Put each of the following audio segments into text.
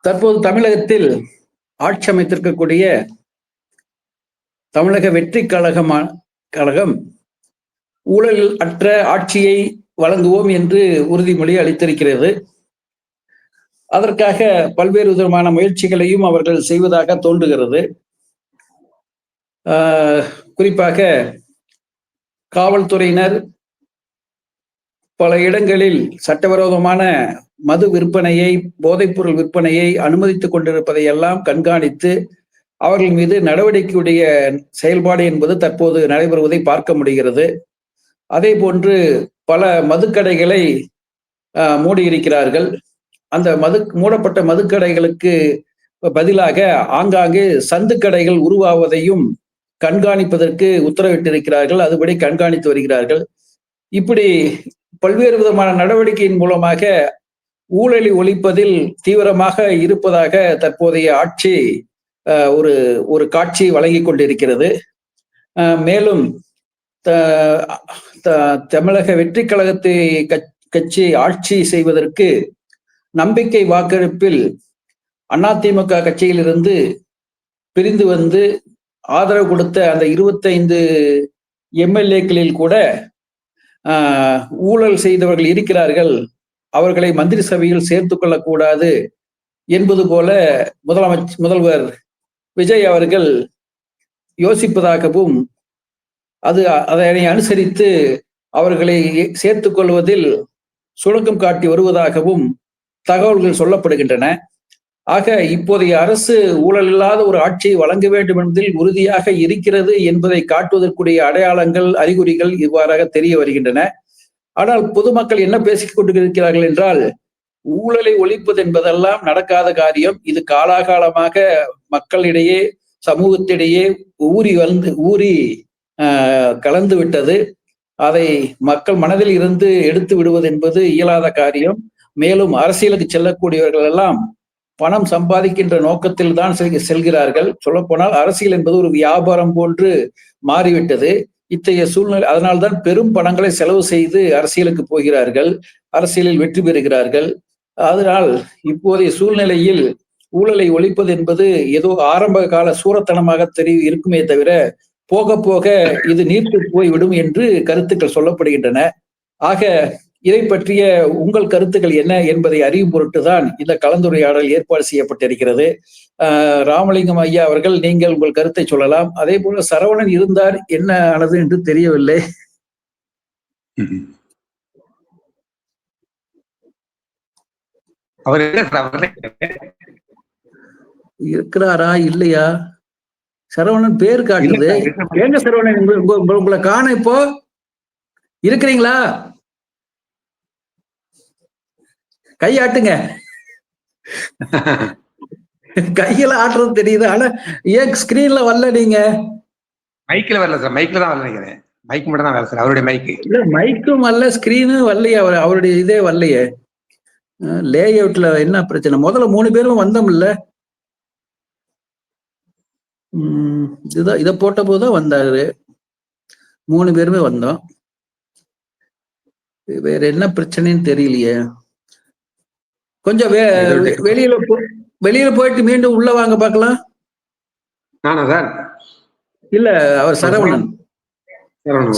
தற்போது தமிழகத்தில் ஆட்சி அமைத்திருக்கக்கூடிய தமிழக வெற்றி கழகம் ஊழல் அற்ற ஆட்சியை வழங்குவோம் என்று உறுதிமொழி அளித்திருக்கிறது. அதற்காக பல்வேறு விதமான முயற்சிகளையும் அவர்கள் செய்வதாக தோன்றுகிறது. குறிப்பாக காவல்துறையினர் பல இடங்களில் சட்டவிரோதமான மது விற்பனையை, போதைப்பொருள் விற்பனையை அனுமதித்துக் கொண்டிருப்பதை எல்லாம் கண்காணித்து அவர்கள் மீது நடவடிக்கையுடைய செயல்பாடு என்பது தற்போது நடைபெறுவதை பார்க்க முடிகிறது. அதே போன்று பல மதுக்கடைகளை மூடியிருக்கிறார்கள். அந்த மூடப்பட்ட மதுக்கடைகளுக்கு பதிலாக ஆங்காங்கே சந்துக்கடைகள் உருவாவதையும் கண்காணிப்பதற்கு உத்தரவிட்டிருக்கிறார்கள். அதுபடி கண்காணித்து வருகிறார்கள். இப்படி பல்வேறு விதமான நடவடிக்கையின் மூலமாக ஊழலை ஒழிப்பதில் தீவிரமாக இருப்பதாக தற்போதைய ஆட்சி ஒரு காட்சி வழங்கி கொண்டிருக்கிறது. மேலும் தமிழக வெற்றி கழகத்தை கட்சி ஆட்சி செய்வதற்கு நம்பிக்கை வாக்கெடுப்பில் அதிமுக கட்சியிலிருந்து பிரிந்து வந்து ஆதரவு கொடுத்த அந்த 25 எம்எல்ஏக்களில் கூட ஊழல் செய்தவர்கள் இருக்கிறார்கள், அவர்களை மந்திரி சபையில் சேர்த்துக் கொள்ளக்கூடாது என்பது போல முதல்வர் விஜய் அவர்கள் யோசிப்பதாகவும் அதனை அனுசரித்து அவர்களை சேர்த்துக் கொள்வதில் சுணக்கம் காட்டி வருவதாகவும் தகவல்கள் சொல்லப்படுகின்றன. ஆக இப்போதைய அரசு ஊழல் இல்லாத ஒரு ஆட்சியை வழங்க வேண்டும் என்பதில் உறுதியாக இருக்கிறது என்பதை காட்டுவதற்குரிய அடையாளங்கள், அறிகுறிகள் இவ்வாறாக தெரிய வருகின்றன. ஆனால் பொதுமக்கள் என்ன பேசிக் கொண்டிருக்கிறார்கள் என்றால், ஊழலை ஒழிப்பது என்பதெல்லாம் நடக்காத காரியம். இது காலாகாலமாக மக்களிடையே, சமூகத்திடையே ஊறி கலந்து விட்டது. அதை மக்கள் மனதில் இருந்து எடுத்து விடுவது என்பது இயலாத காரியம். மேலும் அரசியலுக்கு செல்லக்கூடியவர்கள் எல்லாம் பணம் சம்பாதிக்கின்ற நோக்கத்தில் தான் செல்கிறார்கள். சொல்லப்போனால் அரசியல் என்பது ஒரு வியாபாரம் போன்று மாறிவிட்டது. இத்தகைய சூழ்நிலை, அதனால்தான் பெரும் பணங்களை செலவு செய்து அரசியலுக்கு போகிறார்கள், அரசியலில் வெற்றி பெறுகிறார்கள். அதனால் இப்போதைய சூழ்நிலையில் ஊழலை ஒழிப்பது என்பது ஏதோ ஆரம்ப கால சூரத்தனமாக இருக்குமே தவிர போக போக இது நீர்த்து போய்விடும் என்று கருத்துக்கள் சொல்லப்படுகின்றன. ஆக இதை பற்றிய உங்கள் கருத்துக்கள் என்ன என்பதை அறியும் பொருட்டுதான் இந்த கலந்துரையாடல் ஏற்பாடு செய்யப்பட்டிருக்கிறது. ராமலிங்கம் ஐயா அவர்கள், நீங்கள் உங்கள் கருத்தை சொல்லலாம். அதே போல சரவணன் இருந்தார், என்ன ஆனது என்று தெரியவில்லை. அவர் இருக்கிறாரா இல்லையா? சரவணன் பேர் காட்டுது. ஏங்க சரவணன், உங்களை காண இப்போ இருக்கிறீங்களா? கையாட்டுங்க. கையில ஆட்டுறது தெரியுது, ஆனா ஏன் ஸ்கிரீன்ல வரல? நீங்க மைக்ல வரல சார். மைக்ல தான் வரல நினைக்கிறேன். மைக் மட்டும் தான் வரல சார். அவருடைய மைக் இல்ல, மைக்கும் வரல, ஸ்கிரீனும் வரலையே. அவருடைய இதே வரலையே. லே அவுட்ல என்ன பிரச்சனை? முதல்ல 3 பேரும் வந்தோம் இல்ல? இதுதான், இதை போட்ட போதுதான் வந்தாரு. 3 பேருமே வந்தோம். வேற என்ன பிரச்சனைன்னு தெரியலையே. கொஞ்சம் வெளியில போயிட்டு மீண்டும் உள்ள வாங்க பாக்கலாம். இல்ல, அவர் சரவணன்.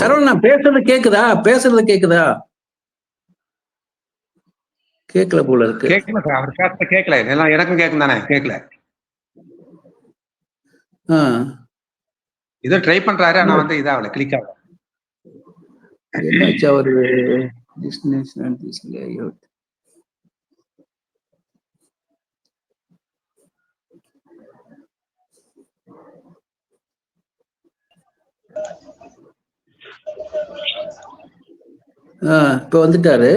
சரவணன் பேசுறது கேக்குதா? கேட்கல போல இருக்கு. கேட்கல. எனக்கும் கேட்கும் தானே? கேட்கல. இதோ ட்ரை பண்றாரு, ஆனா வந்து இதாவல, கிளிக் ஆகல. என்னாச்சு அவரு? இப்ப வந்துட்டாரு.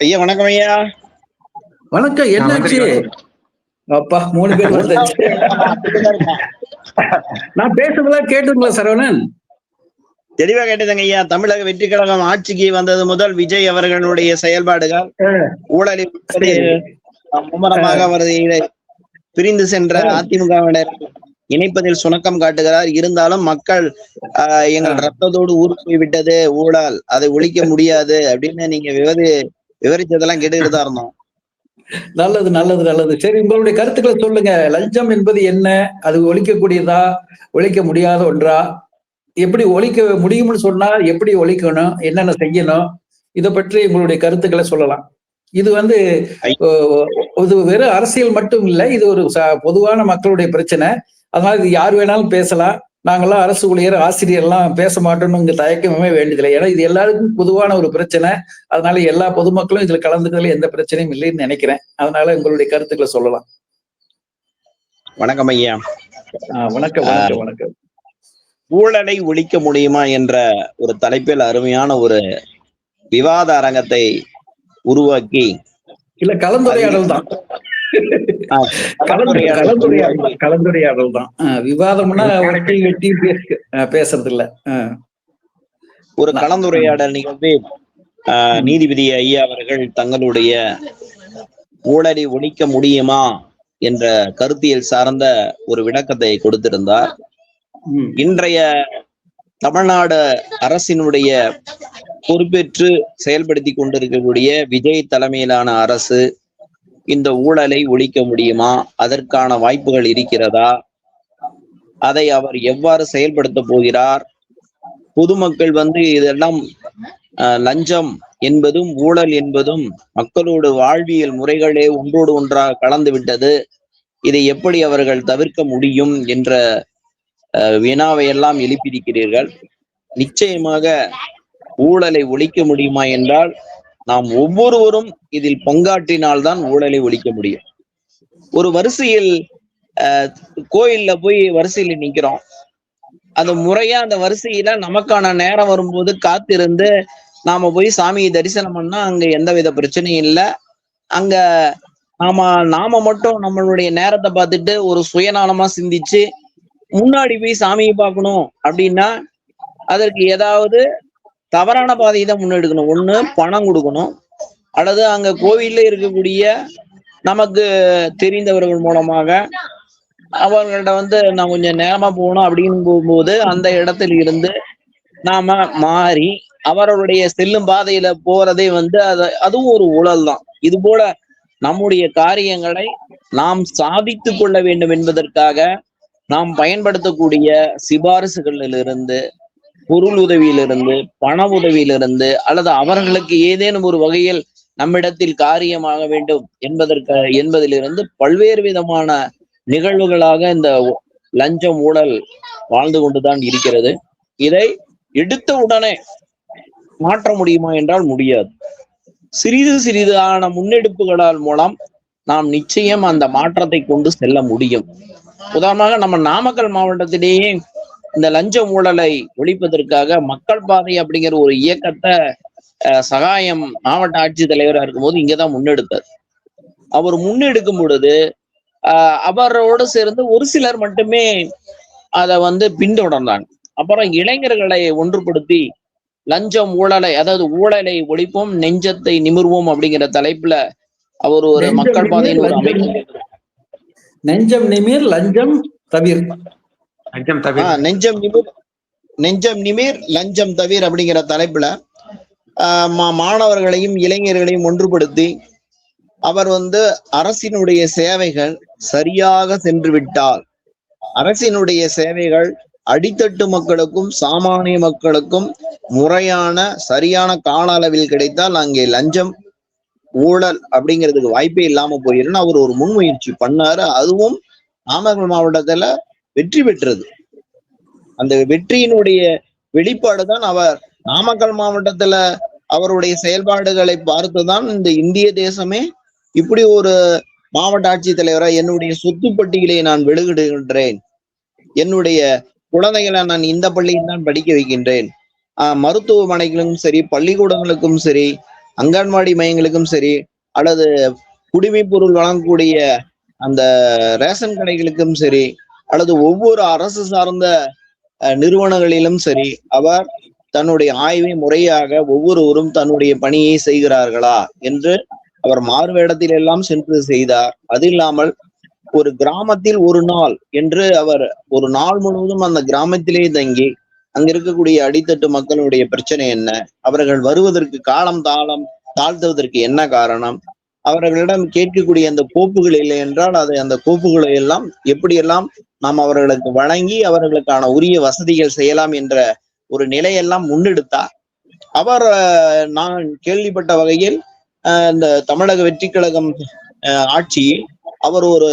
ஐயா வணக்கம். ஐயா வணக்கம். என்னாச்சு? அப்பா 3 பேர் வந்தாச்சு. நான் பேசுறதெல்லாம் கேட்டுங்களா சரவணன்? தெளிவா கேட்டதுங்க ஐயா. தமிழக வெற்றி கழகம் ஆட்சிக்கு வந்தது முதல் விஜய் அவர்களுடைய செயல்பாடுகள் ஊழலில் மும்முரமாக அவரது பிரிந்து சென்ற அதிமுகவினர் இணைப்பதில் சுணக்கம் காட்டுகிறார். இருந்தாலும் மக்கள் எங்கள் ரத்தத்தோடு ஊர் போய்விட்டது ஊழல், அதை ஒழிக்க முடியாது அப்படின்னு நீங்க விவரிச்சதெல்லாம் கேட்டுக்கிட்டு தான் இருந்தோம். நல்லது நல்லது நல்லது. சரி, உங்களுடைய கருத்துக்களை சொல்லுங்க. லஞ்சம் என்பது என்ன? அது ஒழிக்கக்கூடியதா, ஒழிக்க முடியாத ஒன்றா? எப்படி ஒழிக்க முடியும்னு சொன்னா எப்படி ஒழிக்கணும், என்னென்ன செய்யணும், இதை பற்றி உங்களுடைய கருத்துக்களை சொல்லலாம். இது வந்து இது வெறும் அரசியல் மட்டும் இல்லை, இது ஒரு பொதுவான மக்களுடைய பிரச்சனை. அதனால இது யார் வேணாலும் பேசலாம். நாங்கெல்லாம் அரசு ஊழியர், ஆசிரியர் எல்லாம் பேச மாட்டோம்னு இங்க தயக்கமே வேண்டியதில்லை. ஏன்னா இது எல்லாருக்கும் பொதுவான ஒரு பிரச்சனை. அதனால எல்லா பொதுமக்களும் இதுல கலந்துக்கிறதுல எந்த பிரச்சனையும் இல்லைன்னு நினைக்கிறேன். அதனால உங்களுடைய கருத்துக்களை சொல்லலாம். வணக்கம் ஐயா. வணக்கம் வணக்கம் வணக்கம். ஊழலை ஒழிக்க முடியுமா என்ற ஒரு தலைப்பில் அருமையான ஒரு விவாத அரங்கத்தை உருவாக்கி, இல்ல கலந்துரையாடல் தான், கலந்துரையாடல் தான். விவாதம்னா வெட்டி வெட்டி பேசுறது இல்ல. ஒரு கலந்துரையாடல் நிகழ்வில் நீதிபதி ஐயா அவர்கள் தங்களுடைய ஊழலை ஒழிக்க முடியுமா என்ற கருத்தியல் சார்ந்த ஒரு விளக்கத்தை கொடுத்திருந்தார். இன்றைய தமிழ்நாடு அரசினுடைய பொறுப்பேற்று செயல்படுத்தி கொண்டிருக்கக்கூடிய விஜய் தலைமையிலான அரசு இந்த ஊழலை ஒழிக்க முடியுமா? அதற்கான வாய்ப்புகள் இருக்கிறதா? அதை அவர் எவ்வாறு செயல்படுத்த போகிறார்? பொதுமக்கள் இதெல்லாம் லஞ்சம் என்பதும் ஊழல் என்பதும் மக்களோட வாழ்வியல் முறைகளே ஒன்றோடு ஒன்றாக கலந்து விட்டது. இதை எப்படி அவர்கள் தவிர்க்க முடியும் என்ற வினாவை எல்லாம் எழுப்பியிருக்கிறீர்கள். நிச்சயமாக ஊழலை ஒழிக்க முடியுமா என்றால் நாம் ஒவ்வொருவரும் இதில் பங்காற்றினால்தான் ஊழலை ஒழிக்க முடியும். ஒரு வரிசையில் கோயில்ல போய் வரிசையில நிக்கிறோம். அந்த முறையா அந்த வரிசையில நமக்கான நேரம் வரும்போது காத்திருந்து நாம போய் சாமியை தரிசனம் பண்ணா அங்க எந்தவித பிரச்சனையும் இல்லை. அங்க நாம மட்டும் நம்மளுடைய நேரத்தை பார்த்துட்டு ஒரு சுயநலமா சிந்திச்சு முன்னாடி போய் சாமியை பார்க்கணும் அப்படின்னா அதற்கு ஏதாவது தவறான பாதையை தான் முன்னெடுக்கணும். ஒண்ணு பணம் கொடுக்கணும், அல்லது அங்க கோவில்ல இருக்கக்கூடிய நமக்கு தெரிந்தவர்கள் மூலமாக அவர்கள்ட்ட நான் கொஞ்சம் நேரமா போகணும் அப்படின்னு போகும்போது அந்த இடத்துல இருந்து நாம மாறி அவர்களுடைய செல்லும் பாதையில போறதே அதுவும் ஒரு ஊழல் தான். இது போல நம்முடைய காரியங்களை நாம் சாதித்து கொள்ள வேண்டும் என்பதற்காக நாம் பயன்படுத்தக்கூடிய சிபாரிசுகளிலிருந்து, பொருள் உதவியிலிருந்து, பண உதவியிலிருந்து, அல்லது அவர்களுக்கு ஏதேனும் ஒரு வகையில் நம்மிடத்தில் காரியமாக வேண்டும் என்பதிலிருந்து பல்வேறு விதமான நிகழ்வுகளாக இந்த லஞ்சம் ஊழல் வாழ்ந்து கொண்டுதான் இருக்கிறது. இதை எடுத்த உடனே மாற்ற முடியுமா என்றால் முடியாது. சிறிது சிறிதான முன்னெடுப்புகளால் மூலம் நாம் நிச்சயம் அந்த மாற்றத்தை கொண்டு செல்ல முடியும். உதாரணமாக நம்ம நாமக்கல் மாவட்டத்திலேயே இந்த லஞ்ச ஊழலை ஒழிப்பதற்காக மக்கள் பாதை அப்படிங்கிற ஒரு இயக்கத்தை சகாயம் மாவட்ட ஆட்சித்தலைவராக இருக்கும்போது இங்கதான் முன்னெடுத்தார். அவர் முன்னெடுக்கும் பொழுது அவரோடு சேர்ந்து ஒரு சிலர் மட்டுமே அதை பின்தொடர்ந்தாங்க. அப்புறம் இளைஞர்களை ஒன்றுபடுத்தி லஞ்சம் ஊழலை, அதாவது ஊழலை ஒழிப்போம், நெஞ்சத்தை நிமிர்வோம் அப்படிங்கிற தலைப்புல அவர் ஒரு மக்கள் பாதையின் ஒரு அமைப்பு, நெஞ்சம் நிமிர் லஞ்சம் தவிர், நெஞ்சம் நிமிர் லஞ்சம் தவிர் அப்படிங்கிற தலைப்புல மாணவர்களையும் இளைஞர்களையும் ஒன்றுபடுத்தி அவர் அரசினுடைய சேவைகள் சரியாக சென்று விட்டால், அரசினுடைய சேவைகள் அடித்தட்டு மக்களுக்கும் சாமானிய மக்களுக்கும் முறையான சரியான கால அளவில் கிடைத்தால் அங்கே லஞ்சம் ஊழல் அப்படிங்கிறதுக்கு வாய்ப்பே இல்லாம போயிருன்னு அவர் ஒரு முன்முயற்சி பண்ணாரு. அதுவும் நாமக்கல் மாவட்டத்துல வெற்றி பெற்றது. அந்த வெற்றியினுடைய வெளிப்பாடுதான் அவர் நாமக்கல் மாவட்டத்துல அவருடைய செயல்பாடுகளை பார்த்துதான் இந்த இந்திய தேசமே இப்படி ஒரு மாவட்ட ஆட்சித்தலைவரா என்னுடைய சொத்து பட்டியலை நான் வெளியிடுகின்றேன், என்னுடைய குழந்தைகளை நான் இந்த பள்ளியில் தான் படிக்க வைக்கின்றேன், மருத்துவமனைகளுக்கும் சரி, பள்ளிக்கூடங்களுக்கும் சரி, அங்கன்வாடி மையங்களுக்கும் சரி, அல்லது குடிமை பொருள் வழங்கக்கூடிய அந்த ரேஷன் கடைகளுக்கும் சரி, அல்லது ஒவ்வொரு அரசு சார்ந்த நிறுவனங்களிலும் சரி, அவர் தன்னுடைய ஆய்வை முறையாக ஒவ்வொருவரும் தன்னுடைய பணியை செய்கிறார்களா என்று அவர் மாறுவேடத்தில் எல்லாம் சென்று செய்தார். அது இல்லாமல் ஒரு கிராமத்தில் ஒரு நாள் என்று அவர் ஒரு நாள் முழுவதும் அந்த கிராமத்திலே தங்கி அங்க இருக்கக்கூடிய அடித்தட்டு மக்களுடைய பிரச்சனை என்ன, அவர்கள் வருவதற்கு காலம் தாளம் தாழ்த்துவதற்கு என்ன காரணம்? அவர்களிடம் கேட்கக்கூடிய அந்த கோப்புகள் இல்லை என்றால் அந்த கோப்புகளை எல்லாம் எப்படியெல்லாம் நாம் அவர்களுக்கு வழங்கி அவர்களுக்கான உரிய வசதிகள் செய்யலாம் என்ற ஒரு நிலையெல்லாம் முன்னெடுத்தார். அவர் நான் கேள்விப்பட்ட வகையில் இந்த தமிழக வெற்றி கழகம் ஆட்சியில் அவர் ஒரு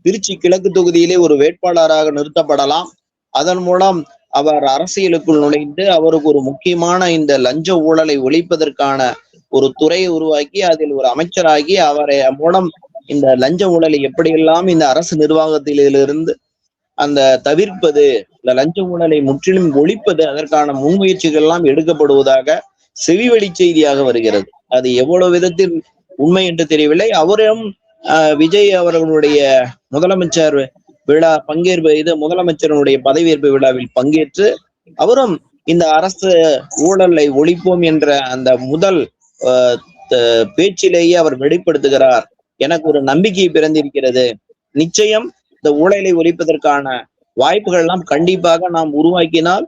திருச்சி கிழக்கு தொகுதியிலே ஒரு வேட்பாளராக நிறுத்தப்படலாம். அதன் மூலம் அவர் அரசியலுக்குள் நுழைந்து அவருக்கு ஒரு முக்கியமான இந்த லஞ்ச ஊழலை ஒழிப்பதற்கான ஒரு துறையை உருவாக்கி அதில் ஒரு அமைச்சராகி அவரை மூலம் இந்த லஞ்ச ஊழலை எப்படியெல்லாம் இந்த அரசு நிர்வாகத்திலிருந்து அந்த தவிர்ப்பது, இந்த லஞ்ச ஊழலை முற்றிலும் ஒழிப்பது, அதற்கான முன்முயற்சிகள் எல்லாம் எடுக்கப்படுவதாக செவிவழி செய்தியாக வருகிறது. அது எவ்வளவு விதத்தில் உண்மை என்று தெரியவில்லை. அவரும் விஜய் அவர்களுடைய முதலமைச்சர் விழா முதலமைச்சருடைய பதவியேற்பு விழாவில் பங்கேற்று அவரும் இந்த அரசு ஊழலை ஒழிப்போம் என்ற அந்த முதல் பேச்சிலேயே அவர் வெளிப்படுத்துகிறார். எனக்கு ஒரு நம்பிக்கை பிறந்திருக்கிறது. நிச்சயம் இந்த ஊழலை ஒழிப்பதற்கான வாய்ப்புகள் எல்லாம் கண்டிப்பாக நாம் உருவாக்கினால்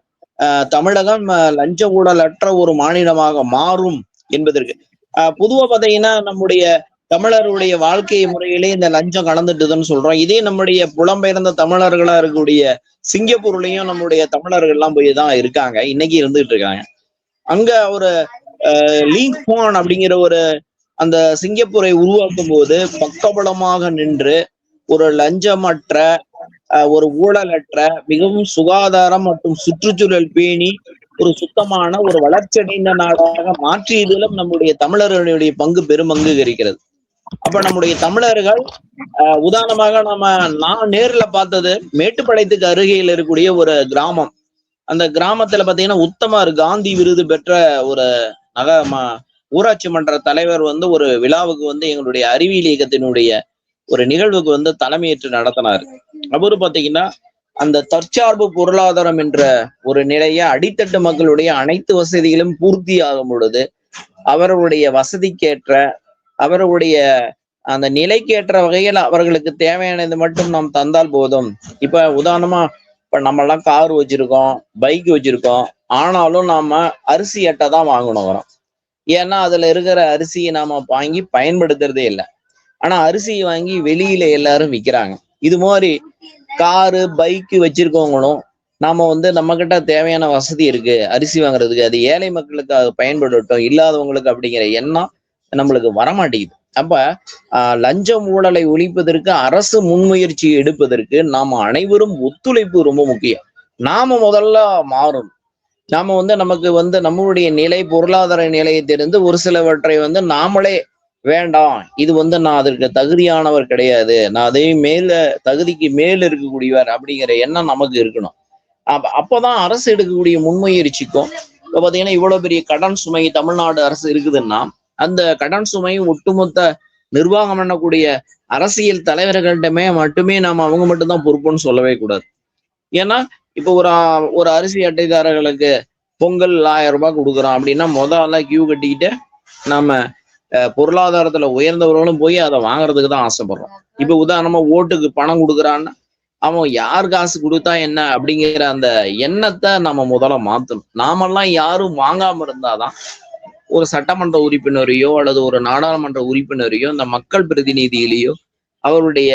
தமிழகம் லஞ்ச ஊழலற்ற ஒரு மாநிலமாக மாறும் என்பதற்கு பொதுவா பாத்தீங்கன்னா நம்முடைய தமிழருடைய வாழ்க்கை முறையிலே இந்த லஞ்சம் கலந்துட்டுதுன்னு சொல்றோம். இதே நம்முடைய புலம்பெயர்ந்த தமிழர்களா இருக்கக்கூடிய சிங்கப்பூர்லயும் நம்முடைய தமிழர்கள் எல்லாம் போய் தான் இருக்காங்க, இன்னைக்கு இருந்துட்டு இருக்காங்க. அங்க ஒரு லீக் போன் அப்படிங்கிற ஒரு அந்த சிங்கப்பூரை உருவாக்கும் போது பக்கபலமாக நின்று ஒரு லஞ்சமற்ற ஒரு ஊழலற்ற மிகவும் சுகாதாரம் மற்றும் சுற்றுச்சூழல் பேணி ஒரு சுத்தமான ஒரு வளர்ச்சியடைந்த நாடாக மாற்றியதிலும் நம்முடைய தமிழர்களுடைய பங்கு பெரும்பங்கு இருக்கிறது. அப்ப நம்முடைய தமிழர்கள் உதாரணமாக நான் நேர்ல பார்த்தது மேட்டுப்பாளையத்துக்கு அருகையில் இருக்கக்கூடிய ஒரு கிராமம். அந்த கிராமத்துல பாத்தீங்கன்னா உத்தமர் காந்தி விருது பெற்ற ஒரு ஊராட்சி மன்ற தலைவர் ஒரு விழாவுக்கு எங்களுடைய அறிவியல் இயக்கத்தினுடைய ஒரு நிகழ்வுக்கு தலைமையேற்று நடத்தினாரு. அவரு பாத்தீங்கன்னா அந்த தற்சார்பு பொருளாதாரம் என்ற ஒரு நிலைய அடித்தட்டு மக்களுடைய அனைத்து வசதிகளும் பூர்த்தி ஆகும் பொழுது அவர்களுடைய வசதிக்கேற்ற அவர்களுடைய அந்த நிலைக்கேற்ற வகையில் அவர்களுக்கு தேவையானது மட்டும் நாம் தந்தால் போதும். இப்ப உதாரணமா இப்ப நம்ம எல்லாம் கார் வச்சிருக்கோம், பைக் வச்சிருக்கோம், ஆனாலும் நாம அரிசி அட்டை தான் வாங்கணும் வரோம். ஏன்னா அதுல இருக்கிற அரிசியை நாம வாங்கி பயன்படுத்துறதே இல்லை. ஆனா அரிசியை வாங்கி வெளியில எல்லாரும் விற்கிறாங்க. இது மாதிரி காரு பைக்கு வச்சிருக்கவங்களும் நாம நம்ம கிட்ட தேவையான வசதி இருக்கு அரிசி வாங்குறதுக்கு, அது ஏழை மக்களுக்கு அது பயன்படட்டும், இல்லாதவங்களுக்கு அப்படிங்கிற எண்ணம் நம்மளுக்கு வரமாட்டேங்குது. அப்ப லஞ்சம் ஊழலை ஒழிப்பதற்கு அரசு முன்முயற்சி எடுப்பதற்கு நாம அனைவரும் ஒத்துழைப்பு ரொம்ப முக்கியம். நாம முதல்ல மாறணும். நாம நமக்கு நம்மளுடைய நிலை பொருளாதார நிலையை தெரிந்து ஒரு சிலவற்றை நாமளே வேண்டாம், இது நான் அதற்கு தகுதியானவர் கிடையாது, நான் அதே தகுதிக்கு மேல் இருக்கக்கூடியவர் அப்படிங்கிற எண்ணம் நமக்கு இருக்கணும். அப்பதான் அரசு எடுக்கக்கூடிய முன்முயற்சிக்கும் இப்ப பாத்தீங்கன்னா இவ்வளவு பெரிய கடன் சுமை தமிழ்நாடு அரசு இருக்குதுன்னா அந்த கடன் சுமையும் ஒட்டுமொத்த நிர்வாகம் பண்ணக்கூடிய அரசியல் தலைவர்கள்ட்டமே மட்டுமே நாம அவங்க மட்டும்தான் பொறுப்புன்னு சொல்லவே கூடாது. ஏன்னா இப்ப ஒரு அரிசி அட்டைதாரர்களுக்கு பொங்கல் 1000 ரூபாய் கொடுக்குறோம் அப்படின்னா முதல்ல கியூ கட்டிக்கிட்டு நாம பொருளாதாரத்துல உயர்ந்தவர்களும் போய் அதை வாங்குறதுக்கு தான் ஆசைப்படுறோம். இப்ப உதாரணமா ஓட்டுக்கு பணம் கொடுக்குறான்னா அவன் யார் காசு கொடுத்தா என்ன அப்படிங்கிற அந்த எண்ணத்தை நம்ம முதல்ல மாத்தணும். நாமெல்லாம் யாரும் வாங்காம இருந்தாதான் ஒரு சட்டமன்ற உறுப்பினரையோ அல்லது ஒரு நாடாளுமன்ற உறுப்பினரையோ இந்த மக்கள் பிரதிநிதிகளையோ அவருடைய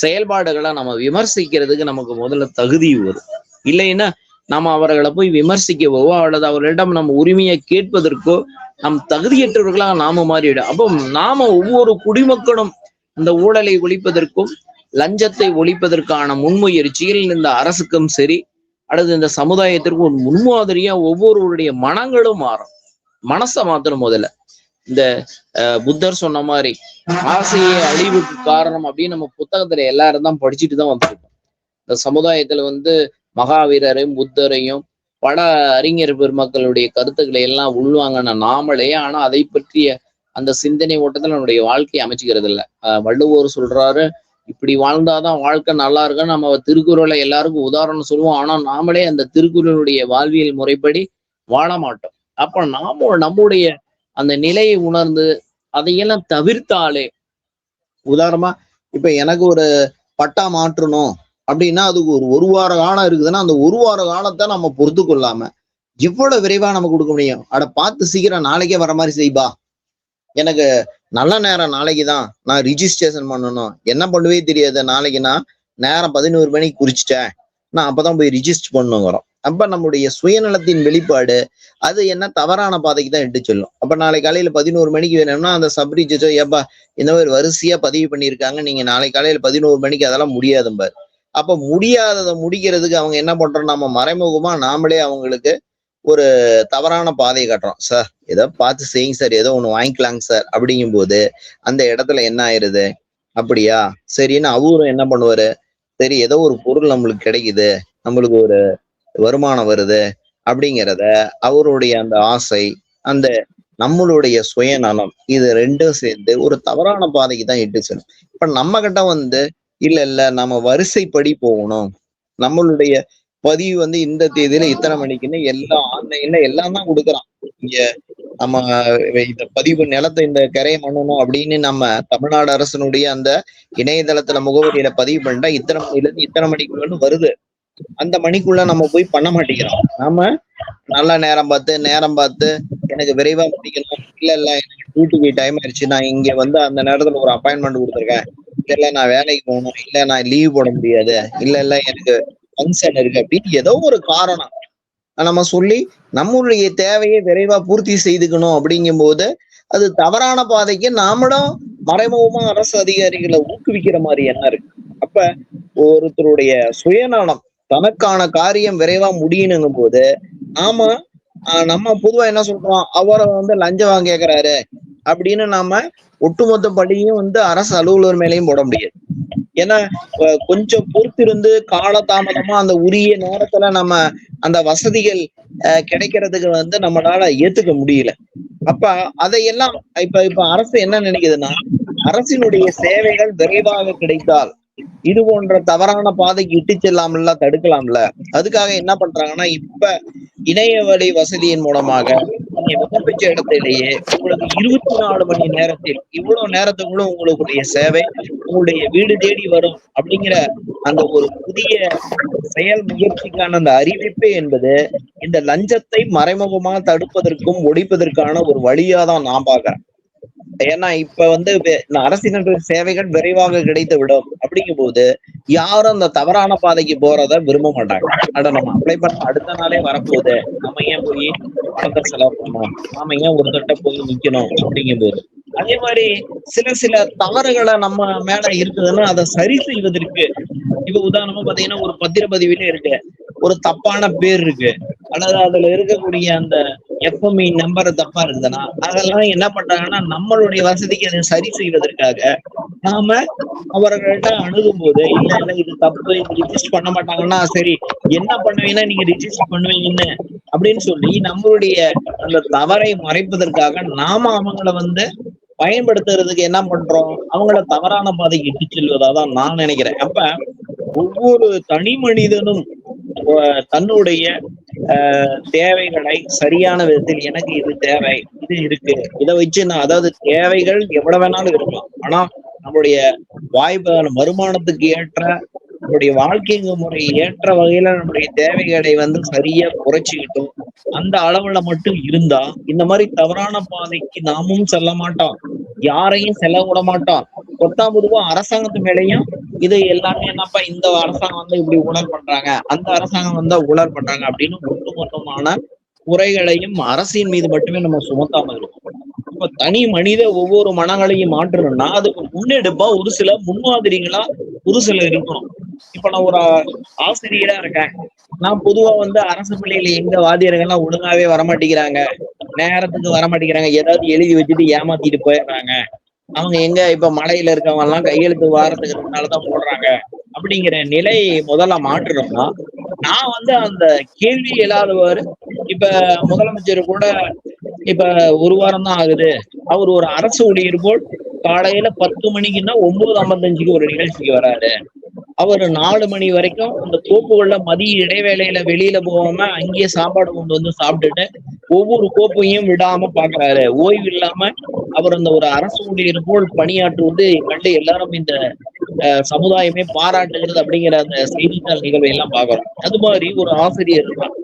செயல்பாடுகளை நம்ம விமர்சிக்கிறதுக்கு நமக்கு முதல்ல தகுதி வரும். இல்லைன்னா நம்ம அவர்களை போய் விமர்சிக்கவோ அல்லது அவர்களிடம் நம்ம உரிமையை கேட்பதற்கோ நம் தகுதியற்றவர்களாக நாம மாறிவிடும். அப்போ நாம ஒவ்வொரு குடிமக்களும் இந்த ஊழலை ஒழிப்பதற்கும் லஞ்சத்தை ஒழிப்பதற்கான முன்முயற்சியில் இந்த அரசுக்கும் சரி அல்லது இந்த சமுதாயத்திற்கும் ஒரு முன்மாதிரியா ஒவ்வொருவருடைய மனங்களும் மாறும். மனசை மாத்தணும். முதல்ல இந்த புத்தர் சொன்ன மாதிரி ஆசையே அழிவுக்கு காரணம் அப்படின்னு நம்ம புத்தகத்துல எல்லாரும் தான் படிச்சுட்டு தான் வந்திருக்கோம். இந்த சமுதாயத்துல மகாவீரரையும் புத்தரையும் பல அறிஞர் பெருமக்களுடைய கருத்துக்களை எல்லாம் உள்வாங்கின நாமளே ஆனா அதை பற்றிய அந்த சிந்தனை ஓட்டத்துல நம்முடைய வாழ்க்கையை அமைச்சுக்கிறது இல்லை. வள்ளுவர் சொல்றாரு, இப்படி வாழ்ந்தாதான் வாழ்க்கை நல்லா இருக்குன்னு நம்ம திருக்குறளை எல்லாருக்கும் உதாரணம் சொல்லுவோம். ஆனா நாமளே அந்த திருக்குறளுடைய வாழ்வியல் முறைப்படி வாழ மாட்டோம். அப்ப நாம நம்முடைய அந்த நிலையை உணர்ந்து அதையெல்லாம் தவிர்த்தாலே, உதாரணமா இப்ப எனக்கு ஒரு பட்டா மாற்றணும் அப்படின்னா அதுக்கு ஒரு வார காலம் இருக்குதுன்னா அந்த ஒரு வார காலத்தை நம்ம பொறுத்து கொள்ளாம எவ்வளவு விரைவா நம்ம கொடுக்க முடியும்? அட பார்த்து சீக்கிரம் நாளைக்கே வர மாதிரி செய்பா எனக்கு நல்ல நேரம் நாளைக்குதான், நான் ரிஜிஸ்ட்ரேஷன் பண்ணணும், என்ன பண்ணுவே தெரியாது, நாளைக்கு நான் நேரம் 11 மணிக்கு குறிச்சிட்டேன், நான் அப்பதான் போய் ரிஜிஸ்டர் பண்ணுங்கிறோம். அப்ப நம்முடைய சுயநலத்தின் வெளிப்பாடு அது என்ன தவறான பாதைக்கு தான் இட்டு சொல்லும். அப்ப நாளை காலையில 11 மணிக்கு வேணும்னா அந்த சப் ரிஜிஸ்டர் ஏப்பா இந்த மாதிரி வரிசையா பதிவு பண்ணியிருக்காங்க, நீங்க நாளை காலையில 11 மணிக்கு அதெல்லாம் முடியாதும்பாரு. அப்ப முடியாததை முடிக்கிறதுக்கு அவங்க என்ன பண்றோம், நம்ம மறைமுகமா நாமளே அவங்களுக்கு ஒரு தவறான பாதையை காட்டுறோம். சார் ஏதோ பார்த்து செய்யுங்க சார், ஏதோ ஒண்ணு வாங்கிக்கலாங்க சார் அப்படிங்கும் போது அந்த இடத்துல என்ன ஆயிருது, அப்படியா சரின்னு அவரும் என்ன பண்ணுவாரு, சரி ஏதோ ஒரு பொருள் நம்மளுக்கு கிடைக்குது, நம்மளுக்கு ஒரு வருமானம் வருது அப்படிங்கிறத அவருடைய அந்த ஆசை, அந்த நம்மளுடைய சுயநலம், இது ரெண்டும் சேர்ந்து ஒரு தவறான பாதைக்கு தான் இட்டு செல்லும். இப்ப நம்ம கிட்ட இல்ல நம்ம வரிசைப்படி போகணும், நம்மளுடைய பதிவு இந்த தேதியில இத்தனை மணிக்குன்னு எல்லாம் ஆன்லைன்ல எல்லாம் தான் கொடுக்குறான். இங்க நம்ம இந்த பதிவு நிலத்தை இந்த கரையை பண்ணணும் அப்படின்னு நம்ம தமிழ்நாடு அரசனுடைய அந்த இணையதளத்துல முகவரியில பதிவு பண்ணிட்டா இத்தனை மணில இருந்து இத்தனை மணிக்குள்ளன்னு வருது. அந்த மணிக்குள்ள நம்ம போய் பண்ண மாட்டேங்கிறோம். நாம நல்ல நேரம் பார்த்து எனக்கு விரைவா முடிக்கணும், இல்ல எனக்கு டியூட்டிக்கு டைம் ஆயிடுச்சு, நான் இங்க அந்த நேரத்துல ஒரு அப்பாயின்மெண்ட் கொடுத்துருக்கேன், இல்ல நான் வேலைக்கு போகணும், இல்ல நான் லீவ் போட முடியாது, இல்ல எனக்கு ஃபங்க்ஷன் இருக்கு அப்படின்னு ஏதோ ஒரு காரணம் நம்ம சொல்லி நம்மளுடைய தேவையை விரைவா பூர்த்தி செய்துக்கணும். அப்படிங்கும் போது அது தவறான பாதைக்கு நாமளும் மறைமுகமா அரசு அதிகாரிகளை ஊக்குவிக்கிற மாதிரி என்ன இருக்கு. அப்ப ஒருத்தருடைய சுயநலம், தனக்கான காரியம் விரைவா முடியணுங்கும் போது நம்ம பொதுவா என்ன சொல்றோம், அவரை லஞ்சம் வாங்க கேட்கிறாரு அப்படின்னு நாம ஒட்டுமொத்த படியும் அரசு அலுவலர் மேலையும் போட முடியாது. ஏன்னா கொஞ்சம் பொறுத்திருந்து காலதாமதமா அந்த உரிய நேரத்துல நம்ம அந்த வசதிகள் கிடைக்கிறதுக்கு நம்மளால ஏத்துக்க முடியல. அப்ப அதையெல்லாம் இப்ப அரசு என்ன நினைக்குதுன்னா, அரசினுடைய சேவைகள் விரைவாக கிடைத்தால் இது போன்ற தவறான பாதைக்கு இட்டு செல்லாமல தடுக்கலாம்ல. அதுக்காக என்ன பண்றாங்கன்னா, இப்ப இணைய வழி வசதியின் மூலமாக நீங்க விண்ணப்பிச்ச இடத்திலேயே உங்களுக்கு 24 மணி நேரத்தில் இவ்வளவு நேரத்துக்குள்ள உங்களுடைய சேவை உங்களுடைய வீடு தேடி வரும் அப்படிங்கிற அந்த ஒரு புதிய செயல் முயற்சிக்கான அந்த அறிவிப்பு என்பது இந்த லஞ்சத்தை மறைமுகமா தடுப்பதற்கும் ஒழிப்பதற்கான ஒரு வழியாதான் நான் பாக்குறேன். ஏன்னா இப்ப அரசினுடைய சேவைகள் விரைவாக கிடைத்து விடும் அப்படிங்கும் போது யாரும் அந்த தவறான பாதைக்கு போறத விரும்ப மாட்டாங்க. நம்ம அப்ளை பண்ண அடுத்த நாளே வரப்போகுது, நம்ம ஏன் போய் பணத்தை செலவு பண்ணணும், நாம ஏன் ஒரு தட்ட போய் நிக்கணும் அப்படிங்கும் போது அதே மாதிரி சில தவறுகளை நம்ம மேல இருக்குதுன்னா அதை சரி செய்வதற்கு இப்ப உதாரணமா பாத்தீங்கன்னா ஒரு பத்திரப்பதிவிலே இருக்கு, ஒரு தப்பான பேர் இருக்கு, அல்லது அதுல இருக்கக்கூடிய அந்த எஃப்எம்இ நம்பர் தப்பா இருக்குதுன்னா அதெல்லாம் என்ன பண்றாங்கன்னா நம்மளுடைய வசதிக்கு அதை சரி செய்வதற்காக நாம அவர்கள்ட்ட அணுகும் போது இல்ல இது தப்பு, இது ரிஜிஸ்டர் பண்ண மாட்டாங்கன்னா சரி என்ன பண்ணுவீங்கன்னா நீங்க ரிஜிஸ்டர் பண்ணுவீங்கன்னு அப்படின்னு சொல்லி நம்மளுடைய அந்த தவறை மறைப்பதற்காக நாம அவங்கள பயன்படுத்துறதுக்கு என்ன பண்றோம், அவங்கள தவறான பாதைக்கு இட்டு செல்வதாதான் நான் நினைக்கிறேன். அப்ப ஒவ்வொரு தனி மனிதனும் தன்னுடைய தேவைகளை சரியான விதத்தில், எனக்கு இது தேவை, இது இருக்கு, இதை வச்சு நான், அதாவது தேவைகள் எவ்வளவு வேணாலும் இருக்கலாம், ஆனா நம்மளுடைய வாய்ப்பு வருமானத்துக்கு ஏற்ற நம்மளுடைய வாழ்க்கை முறை ஏற்ற வகையில நம்மளுடைய தேவைகளை சரியா குறைச்சிக்கிட்டும் அந்த அளவுல மட்டும் இருந்தா இந்த மாதிரி தவறான பாதைக்கு நாமும் செல்ல மாட்டோம், யாரையும் செல்ல விட மாட்டோம். 10ஆம் அரசாங்கத்து மேலையும் இது எல்லாமே என்னப்பா இந்த அரசாங்கம் இப்படி ஊழல் பண்றாங்க, அந்த அரசாங்கம் ஊழல் பண்றாங்க அப்படின்னு ஒட்டுமொத்தமான குறைகளையும் அரசின் மீது மட்டுமே நம்ம சுமத்தாம இருக்கோம். இப்ப தனி மனித ஒவ்வொரு மனங்களையும் மாற்றணும்னா அதுக்கு முன்னெடுப்பா ஒரு சில முன்மாதிரிகளா ஒரு சில இருக்கணும். இப்ப நான் ஒரு ஆசிரியரா இருக்கேன், நான் பொதுவா அரசு பள்ளியில எங்க வாத்தியர்கள்லாம் ஒழுங்காவே வரமாட்டேங்கிறாங்க, நேரத்துக்கு வரமாட்டேங்கிறாங்க, ஏதாவது எழுதி வச்சுட்டு ஏமாத்திட்டு போயிடுறாங்க, அவங்க எங்க இப்ப மலையில இருக்கவங்க எல்லாம் கையெழுத்து வாரத்துக்கு 2 நாள் தான் போடுறாங்க அப்படிங்கிற நிலையை முதல்ல மாற்றணும்னா நான் அந்த கேள்வி இல்லாதவர். இப்ப முதலமைச்சர் கூட இப்ப 1 வாரம் தான் ஆகுது, அவர் ஒரு அரசு ஊழியர் போல் காலையில 10 மணிக்குன்னா 9:55 ஒரு நிகழ்ச்சிக்கு வராரு, அவர் 4 மணி வரைக்கும் அந்த கோப்புகள்ல மதிய இடைவேளையில வெளியில போகாம அங்கேயே சாப்பாடு கொண்டு சாப்பிட்டுட்டு ஒவ்வொரு கோப்பையும் விடாம பாக்குறாரு, ஓய்வு இல்லாம அவர் ஒரு அரசு ஊழியர் போல் பணியாற்றுவது கண்டு எல்லாரும் இந்த சமுதாயமே பாராட்டுகிறது அப்படிங்கிற அந்த செய்தித்தாள் நிகழ்வை எல்லாம் பாக்குறோம். அது மாதிரி ஒரு ஆசிரியர் இருக்கான்,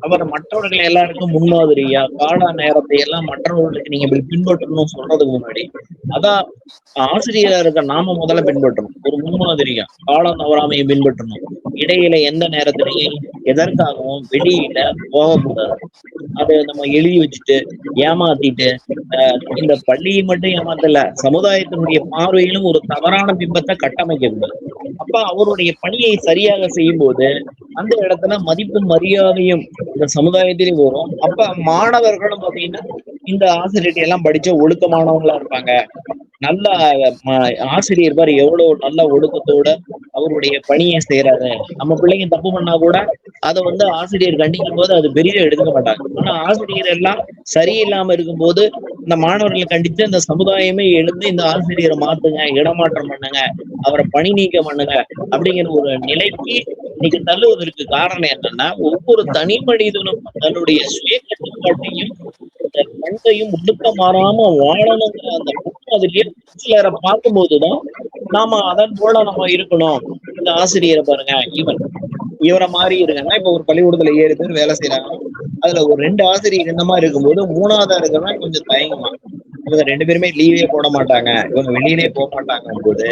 அவர் மற்றவர்கள் எல்லாருக்கும் முன்மாதிரியா கால நேரத்தை எல்லாம் மற்றவர்களுக்கு நீங்க இப்படி பின்பற்றணும்னு சொல்றதுக்கு முன்னாடி அதான் ஆசிரியரா இருக்க நாம முதல்ல பின்பற்றணும். ஒரு முன்மாதிரியா காலம் தவறாமையை பின்பற்றணும். இடையில எந்த நேரத்திலையும் எதற்காகவும் வெளியில போகக்கூடாது. அதை நம்ம எழுதி வச்சுட்டு ஏமாத்திட்டு இந்த பள்ளியை மட்டும் ஏமாத்தல, சமுதாயத்தினுடைய பார்வையிலும் ஒரு தவறான பிம்பத்தை கட்டமைக்க கூடாது. அப்ப அவருடைய பணியை சரியாக செய்யும் போது அந்த இடத்துல மதிப்பும் மரியாதையும் இந்த சமுதாயத்திலே வரும். அப்ப மாணவர்களும் பாத்தீங்கன்னா இந்த ஆசிரியர் எல்லாம் படிச்ச ஒழுக்கமானவங்களா இருப்பாங்க. நல்ல ஆசிரியர் பாரு எவ்வளவு நல்ல ஒழுக்கத்தோட அவருடைய பணியை செய்யறாரு. நம்ம பிள்ளைங்க தப்பு பண்ணா கூட அதை ஆசிரியர் கண்டிக்கும் போது அது பெரிய எடுத்துக்க மாட்டாங்க. ஆனா ஆசிரியர் எல்லாம் சரியில்லாம இருக்கும்போது இந்த மாணவர்களை கண்டித்து இந்த சமுதாயமே எழுந்து இந்த ஆசிரியரை மாத்துங்க, இடமாற்றம் பண்ணுங்க, அவரை பணி நீக்கம் பண்ணுங்க அப்படிங்கிற ஒரு நிலைக்கு இன்னைக்கு தள்ளுவதற்கு காரணம் என்னன்னா, ஒவ்வொரு தனி மனிதனும் தன்னுடைய சுய கட்டுப்பாட்டையும் பண்பையும் ஒடுக்க மாறாம வாழணுங்கிற அந்த முன்மாதிரியை சிலரை பார்க்கும்போதுதான் நாம அதன் போல நம்ம இருக்கணும். இந்த ஆசிரியரை பாருங்க, இவரை மாதிரி இருக்காங்கன்னா இப்ப ஒரு பள்ளிக்கூடத்துல 7 பேர் வேலை செய்யறாங்க, அதுல ஒரு 2 ஆசிரியர் இந்த மாதிரி இருக்கும்போது 3ஆவதா இருக்கிறவங்க கொஞ்சம் தயங்குவாங்க. இவங்க 2 பேருமே லீவே போட மாட்டாங்க, இவங்க வெளியிலே போக மாட்டாங்க போது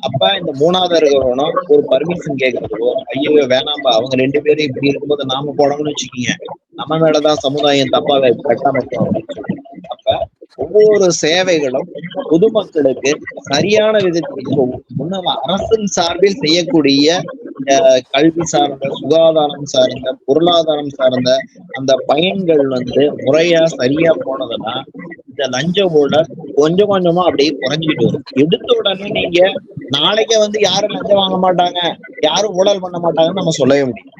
அப்ப இந்த 3ஆவதா இருக்கிறவனும் ஒரு பர்மிஷன் கேட்கறதுக்கோ ஐயோ வேணாம்பா அவங்க 2 பேரும் இப்படி இருக்கும்போது நாம போனோம்னு வச்சுக்கீங்க, நம்ம மேலதான் சமுதாயம் தப்பா கட்டமைக்கும் அப்படின்னு சொல்லி. அப்ப ஒவ்வொரு சேவைகளும் பொதுமக்களுக்கு சரியான விதத்தில் முன்ன அரசின் சார்பில் செய்யக்கூடிய கல்வி சார்ந்த, சுகாதாரம் சார்ந்த, பொருளாதாரம் சார்ந்த அந்த பயன்கள் முறையா சரியா போனதுன்னா இந்த லஞ்ச ஊழல் கொஞ்சம் கொஞ்சமா அப்படியே குறைஞ்சிட்டு வரும். எடுத்த உடனே நீங்க நாளைக்கே யாரும் லஞ்சம் வாங்க மாட்டாங்க, யாரும் ஊழல் பண்ண மாட்டாங்கன்னு நம்ம சொல்லவே முடியும்.